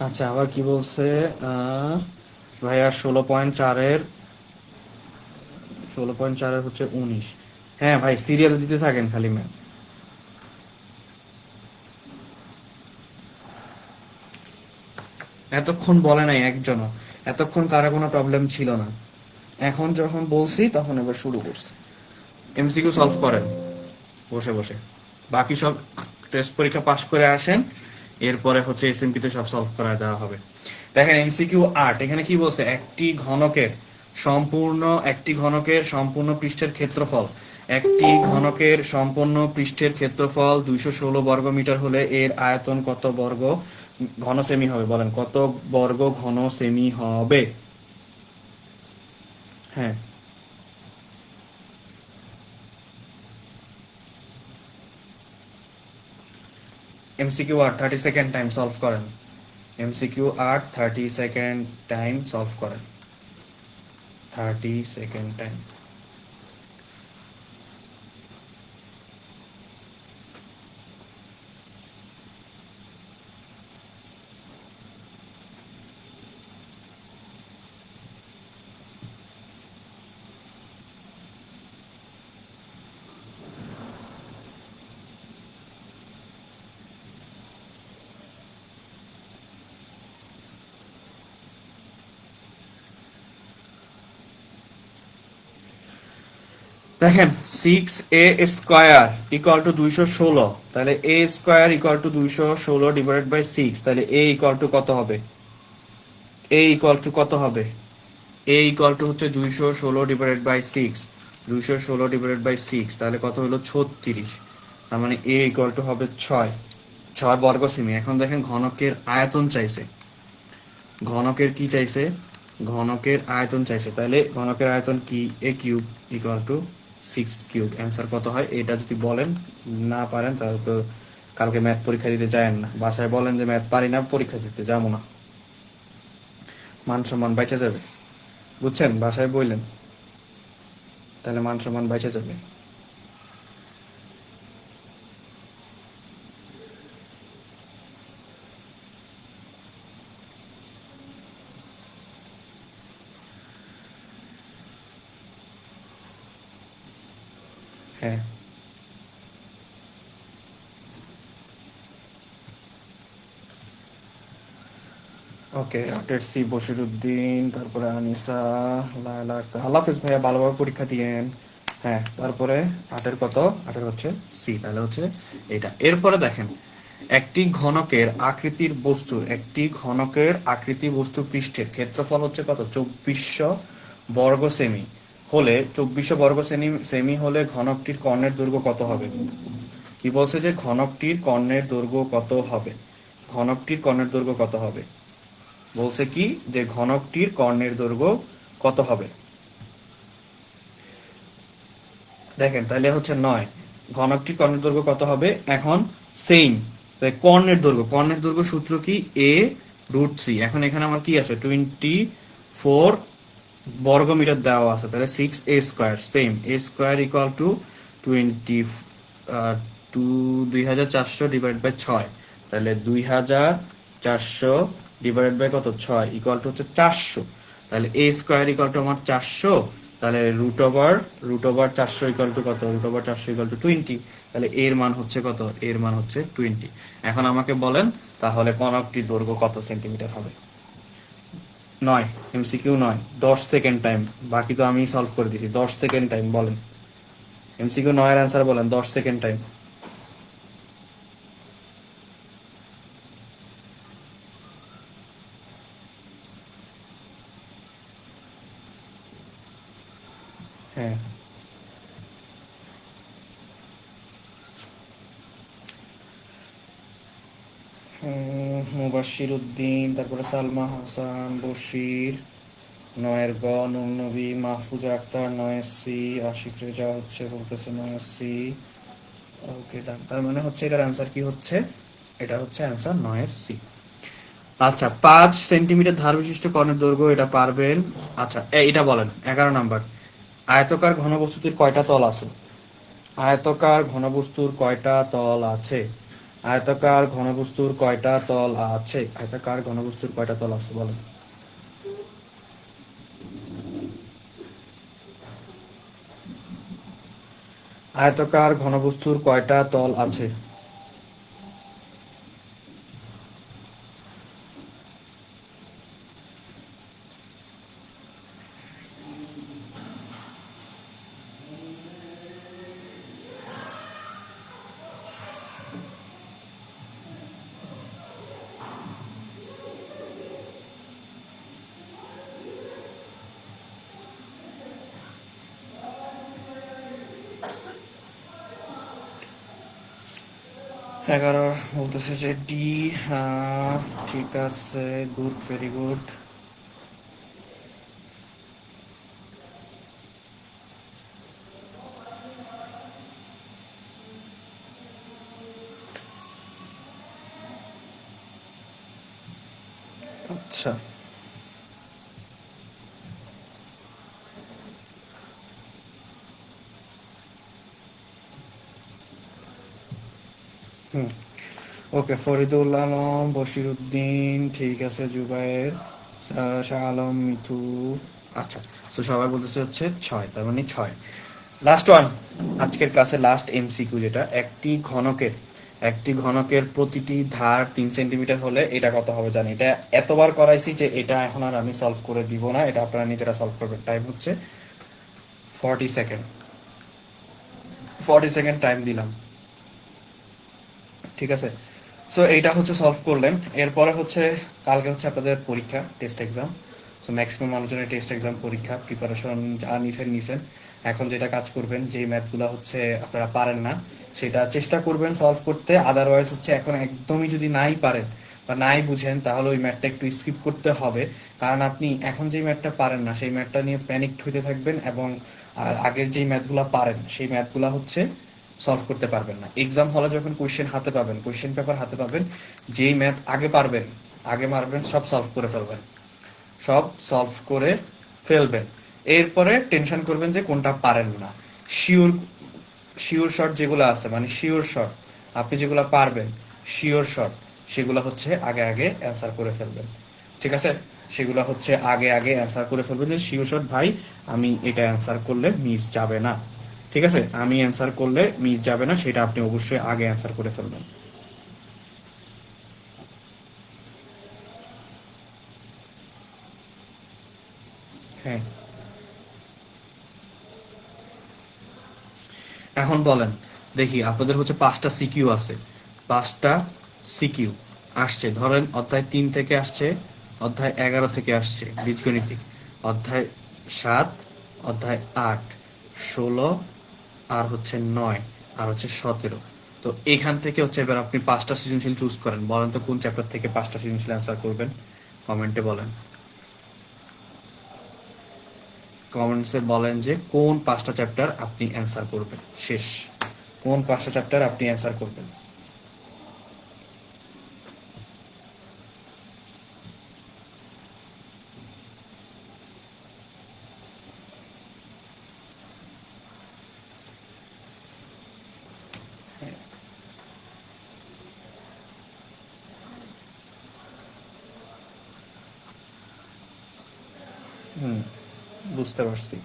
আচ্ছা আবার কি বলছে, আহ ভাইয়া 16.4-এর 16.4-এর হচ্ছে 19। হ্যাঁ ভাই সিরিয়াল দিতে থাকেন খালি ম্যাম। এতক্ষণ বলে নাই একজনও, এতক্ষণ কারো কোনো প্রবলেম ছিল না, এখন যখন বলছি তখন এবার শুরু করছে। এমসিকিউ সলভ করেন বসে বসে, বাকি সব টেস্ট পরীক্ষা পাশ করে আসেন, এরপরে হচ্ছে এসএমপি তে সব সলভ করা দেওয়া হবে। দেখেন এমসিকিউ 8 এখানে কি বলছে, একটি ঘনকের সম্পূর্ণ পৃষ্ঠের ক্ষেত্রফল, একটি ঘনকের সম্পূর্ণ পৃষ্ঠের ক্ষেত্রফল 216 বর্গমিটার হলে এর আয়তন কত বর্গ ঘন সেমি হবে, বলেন কত বর্গ ঘন সেমি হবে। হ্যাঁ এমসিকিউ 8 30 সেকেন্ড টাইম সলভ করেন। এমসিকিউ 8 30 সেকেন্ড টাইম সলভ করেন, 30 সেকেন্ড টাইম। দেখেন 6a² ইকুয়াল টু 216, তাহলে a² equal two 216 divided by 6, তাহলে a ইকুয়াল টু কত হবে? a ইকুয়াল টু কত হবে? a ইকুয়াল টু হচ্ছে 216 ডিভাইডেড বাই 6, 216 ডিভাইডেড বাই 6, তাহলে কত হলো? 36। তার মানে a ইকুয়াল টু হবে 6 বর্গ সেমি। এখন দেখেন ঘনকের আয়তন চাইছে, ঘনকের কি চাইছে? ঘনকের আয়তন চাইছে, তাহলে ঘনকের আয়তন কি? a³ ইকুয়াল টু 6³ অ্যান্সার কত হয়? এটা যদি বলেন, না পারেন তাহলে তো কালকে ম্যাথ পরীক্ষা দিতে যায়েন না। বাসায় বলেন যে ম্যাথ পারি না, পরীক্ষা দিতে যাবো না, মান সম্মান বাইচা যাবে। বুঝছেন? বাসায় বললেন, তাহলে মান সম্মান বাইচা যাবে। হ্যাঁ, ওকে। 8 সি বশিরউদ্দিন, তারপরে আনিসা, লায়লা আক্তার। আল্লাহ হাফিজ ভাইয়া, ভালোভাবে পরীক্ষা দিয়েন। হ্যাঁ, তারপরে 8-এর কত? 8-এর হচ্ছে সি, তাহলে হচ্ছে এটা। এরপরে দেখেন, একটি ঘনকের আকৃতি বস্তু পৃষ্ঠের ক্ষেত্রফল হচ্ছে কত? 2400 বর্গ সেমি হলে, 2400 বর্গ সেমি হলে ঘনকটির কর্ণের দৈর্ঘ্য কত হবে? কি বলছে যে ঘনকটির কর্ণের দৈর্ঘ্য কত হবে? ঘনকটির কর্ণের দৈর্ঘ্য কত হবে? বলছে কি যে ঘনকটির কর্ণের দৈর্ঘ্য কত হবে? দেখেন তাহলে হচ্ছে 9। ঘনকটির কর্ণের দৈর্ঘ্য কত হবে? এখন সেম কর্ণের দৈর্ঘ্য সূত্র কি? a√3। এখন এখানে আমার কি আছে? 24 বর্গমিটার দেওয়া আছে, তাহলে 6a²। Same, a² equal to 2400 divide by 6, তাহলে 2400 ডিভাইডেড বাই কত? 6 ইকুয়াল টু হচ্ছে 400। তাহলে a² ইকুয়াল টু আমার 400, তাহলে রুট ওভার 400 ইকুয়াল টু কত? Root over 400 equal to 20। তাহলে এর মান হচ্ছে কত? এর মান হচ্ছে 20। এখন আমাকে বলেন তাহলে কনকটির দৈর্ঘ্য কত সেন্টিমিটার হবে? 9, এমসিকিউ 9, 10 সেকেন্ড টাইম। বাকি তো আমি সলভ করে দিছি। 10 সেকেন্ড টাইম বলেন, এমসিকিউ 9 এর অ্যান্সার বলেন। 10 সেকেন্ড টাইম। হ্যাঁ, মুবাশির উদ্দিন, তারপরে সালমা হাসান, বশির, 9-এর গ, নূর নবী, মাহফুজা আক্তার, 9-এর সি, আশিক রেজা হচ্ছে বলতেছে 9-এর সি। ওকে ডান, তার মানে হচ্ছে এটার অ্যান্সার কি হচ্ছে? এটা হচ্ছে অ্যান্সার 9-এর সি। আচ্ছা, 5 সেন্টিমিটার ধার বিশিষ্ট কর্ণের দৈর্ঘ্য, এটা পারবেন। আচ্ছা, এটা বলেন 11 নাম্বার। আয়তকার ঘনবস্তুটির কয়টা তল আছে? আয়তকার ঘনবস্তুর কয়টা তল আছে? আয়তকার ঘনবস্তুর কয়টা তল আছে? আয়তকার ঘনবস্তুর কয়টা তল আছে বলেন। আয়তকার ঘনবস্তুর কয়টা তল আছে? এগারো বলতেছে যে ডি। ঠিক আছে, গুড, ভেরি গুড। আচ্ছা, হুম, ওকে। ফরিদুল আলম, বশির উদ্দিন, ঠিক আছে, জুবায়ের, শাহ আলম, মিঠু। আচ্ছা, তো সবাই বলতেছে হচ্ছে 6, তার মানে 6। লাস্ট ওয়ান, আজকের ক্লাসে লাস্ট এমসিকিউ, যেটা একটি ঘনকের প্রতিটি ধার 3 সেন্টিমিটার হলে এটা কত হবে জানি। এটা এতবার করাইছি যে এটা এখন আর আমি সলভ করে দিব না, এটা আপনারা নিজেরা সলভ করবেন। টাইম হচ্ছে 40 সেকেন্ড। 40 সেকেন্ড টাইম দিলাম, ঠিক আছে। সো এইটা হচ্ছে সলভ করলেন। এরপরে হচ্ছে কালকে হচ্ছে আপনাদের পরীক্ষা, টেস্ট এক্সাম। সো ম্যাক্সিমাম মানুষজনের টেস্ট এক্সাম পরীক্ষা প্রিপারেশন যা নিছেন। এখন যেটা কাজ করবেন, যেই ম্যাথগুলো হচ্ছে আপনারা পারেন না সেটা চেষ্টা করবেন সলভ করতে। আদারওয়াইজ হচ্ছে এখন একদমই যদি নাই পারেন বা নাই বুঝেন, তাহলে ওই ম্যাথটা একটু স্কিপ করতে হবে। কারণ আপনি এখন যেই ম্যাথটা পারেন না সেই ম্যাথটা নিয়ে প্যানিকড হইতে থাকবেন, এবং আর আগের যেই ম্যাথগুলো পারেন সেই ম্যাথগুলো হচ্ছে সলভ করতে পারবেন না। এক্সাম হলে যখন কোশ্চেন হাতে পাবেন, কোশ্চেন পেপার হাতে পাবেন, যেই ম্যাথ আগে পারবেন, আগে মারবেন, সব সলভ করে ফেলবেন, সব সলভ করে ফেলবেন। এরপরে টেনশন করবেন যে কোনটা পারেন না। শিওর শিওর শর্ট যেগুলো আছে, মানে শিওর শর্ট আপনি যেগুলো পারবেন, শিওর শর্ট সেগুলো হচ্ছে আগে আগে অ্যান্সার করে ফেলবেন, ঠিক আছে। সেগুলো হচ্ছে আগে আগে অ্যান্সার করে ফেলবেন, যে শিওর শর্ট ভাই আমি এটা অ্যান্সার করলে মিস যাবে না, ঠিক আছে, আমি অ্যান্সার করলে মিস যাবে না, সেটা আপনি অবশ্যই আগে অ্যান্সার করে ফেলবেন। হ্যাঁ, এখন বলেন দেখি, আপনাদের হচ্ছে 5টা সিকিউ আছে, 5টা সিকিউ আসছে, ধরেন অধ্যায় 3 থেকে আসছে, অধ্যায় 11 থেকে আসছে বীজগণিতিক, অধ্যায় 7, অধ্যায় 8, 16, আর হচ্ছে 9, আর হচ্ছে 17। তো এখান থেকে হচ্ছে এবার আপনি 5টা সৃজনশীল চুজ করেন, বলেন তো কোন চ্যাপ্টার থেকে 5টা সৃজনশীল অ্যান্সার করবেন, কমেন্টে বলেন, কমেন্টসে বলেন যে কোন 5টা চ্যাপ্টার আপনি অ্যান্সার করবেন, শেষ, কোন 5টা চ্যাপ্টার আপনি অ্যান্সার করবেন। হুম, বুঝতে পারছি।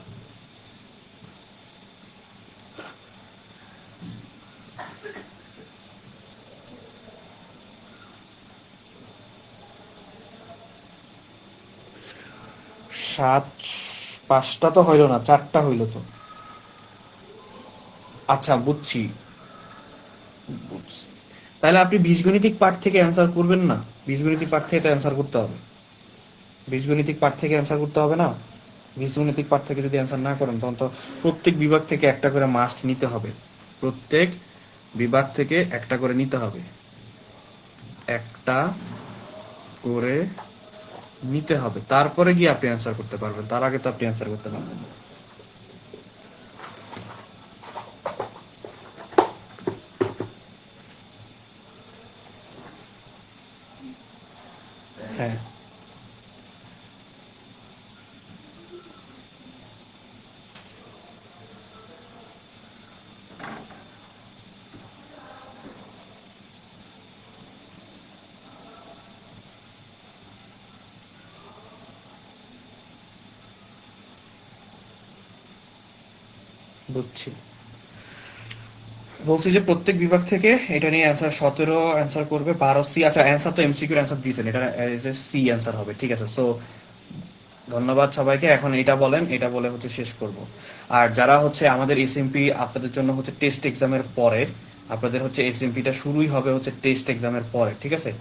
7, 5টা তো হইলো না, 4টা হইলো তো। আচ্ছা, বুঝছি বুঝছি। তাহলে আপনি বীজগণিতিক পার্ট থেকে অ্যান্সার করবেন না? বীজগণিতিক পার্ট থেকে তো অ্যান্সার করতে হবে, বীজগণিতিক পার্ট থেকে অ্যান্সার করতে হবে না? বীজগণিতিক পার্ট থেকে যদি অ্যান্সার না করেন, তখন তো প্রত্যেক বিভাগ থেকে একটা করে মাস্ট নিতে হবে, প্রত্যেক বিভাগ থেকে একটা করে নিতে হবে, একটা করে নিতে হবে, তারপরে গিয়ে আপনি অ্যান্সার করতে পারবেন, তার আগে তো আপনি অ্যান্সার করতে পারবেন না। হ্যাঁ, বুঝছি। বলছি যে প্রত্যেক বিভাগ থেকে এটা নিয়ে অ্যান্সার 17 অ্যান্সার করবে, 12 সি। আচ্ছা, অ্যান্সার তো এমসিকিউর অ্যান্সার দিয়েছেন, এটা সি অ্যান্সার হবে, ঠিক আছে। সো ধন্যবাদ সবাইকে। এখন এটা বলেন, এটা বলে হচ্ছে শেষ করব। আর যারা হচ্ছে আমাদের এসএমপি আপনাদের জন্য হচ্ছে টেস্ট এক্সামের পরে, আপনাদের হচ্ছে এসএমপিটা শুরুই হবে হচ্ছে টেস্ট এক্সামের পরে, ঠিক আছে।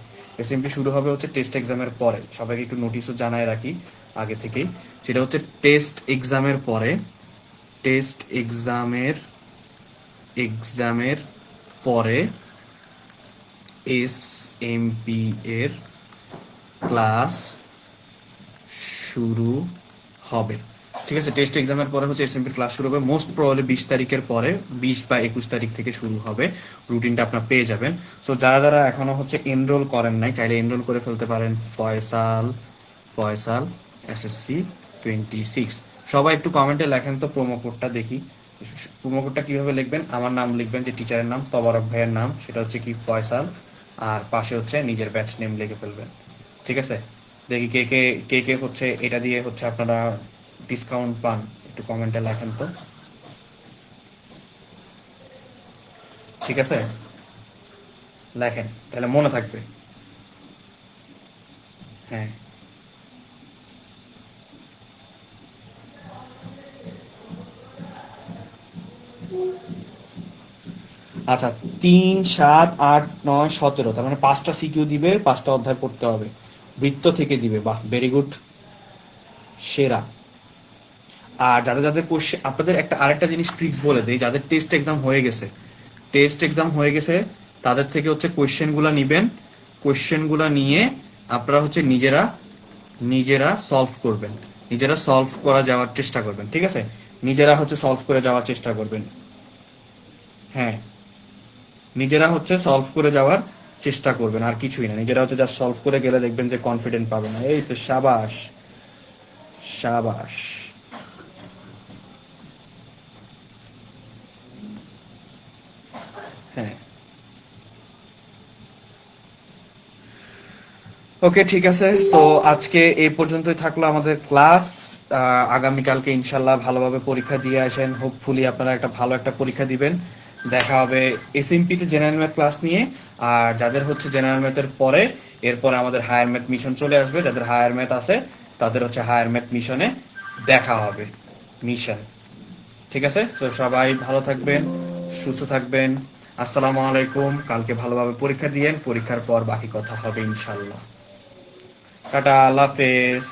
এসএমপি শুরু হবে হচ্ছে টেস্ট এক্সামের পরে, সবাইকে একটু নোটিশও জানায় রাখি আগে থেকেই। সেটা হচ্ছে টেস্ট এক্সামের পরে, টেস্ট এক্সামের পরে এসএমপি এর ক্লাস শুরু হবে, ঠিক আছে। টেস্ট এক্সামের পরে হচ্ছে এসএমপির ক্লাস শুরু হবে, মোস্ট প্রবাবলি 20 তারিখের পরে, 20 বা 21 তারিখ থেকে শুরু হবে, রুটিনটা আপনার পেয়ে যাবেন। সো যারা যারা এখনো হচ্ছে এনরোল করেন নাই, চাইলে এনরোল করে ফেলতে পারেন, ফয়সাল, ফয়সাল SSC 26। সবাই একটু কমেন্টে লেখেন তো প্রোমো কোডটা দেখি, প্রোমো কোডটা কিভাবে লিখবেন। আমার নাম লিখবেন, যে টিচারের নাম, তবারক ভাইয়ের নাম, সেটা হচ্ছে কি ফয়সাল, আর পাশে হচ্ছে নিজের ব্যাচ নেম লিখে ফেলবেন, ঠিক আছে। দেখি কে কে হচ্ছে এটা দিয়ে হচ্ছে আপনারা ডিসকাউন্ট পান, একটু কমেন্টে লেখেন তো, ঠিক আছে, লেখেন তাহলে মনে থাকবে। হ্যাঁ, আচ্ছা, 3, 7, 8, 9, 17, তার মানে 5টা সিকিউ দিবে, 5টা অধ্যায় পড়তে হবে। বৃত্ত থেকে দিবে, বাহ, ভেরি গুড, সেরা। আর যাদের যাদের কোশ্চেন, আপনাদের একটা আরেকটা জিনিস ট্রিক্স বলে দেই, যাদের টেস্ট এক্সাম হয়ে গেছে তাদের থেকে হচ্ছে কোশ্চেন গুলা নিবেন। কোশ্চেন গুলা নিয়ে আপনারা হচ্ছে নিজেরা নিজেরা সলভ করবেন, নিজেরা সলভ করা যাওয়ার চেষ্টা করবেন, ঠিক আছে? নিজেরা হচ্ছে সলভ করে যাওয়ার চেষ্টা করবেন। হ্যাঁ, নিজেরা হচ্ছে সলভ করে যাওয়ার চেষ্টা করবেন, আর কিছুই না। নিজেরা হচ্ছে জাস্ট সলভ করে গেলে দেখবেন যে কনফিডেন্ট পাবেন না। এই তো, সাবাস, সাবাস। হ্যাঁ, ওকে, ঠিক আছে। তো আজকে এই পর্যন্তই থাকলো আমাদের ক্লাস। আগামীকালকে ইনশাল্লাহ ভালোভাবে পরীক্ষা দিয়ে আসেন। হোপফুলি আপনারা একটা ভালো একটা পরীক্ষা দিবেন। দেখা হবে এসএমপি তে জেনারেল ম্যাথ ক্লাস নিয়ে। আর যাদের হচ্ছে জেনারেল ম্যাথের পরে, এরপরে আমাদের হায়ার ম্যাথ মিশন চলে আসবে। যাদের হায়ার ম্যাথ আছে তাদের হচ্ছে হায়ার ম্যাথ মিশনে দেখা হবে। মিশন, ঠিক আছে? তো সবাই ভালো থাকবেন, সুস্থ থাকবেন। আসসালামু আলাইকুম। কালকে ভালোভাবে পরীক্ষা দিয়েন, পরীক্ষার পর বাকি কথা হবে ইনশাল্লাহ। টাটা, আল্লাহ হাফেজ।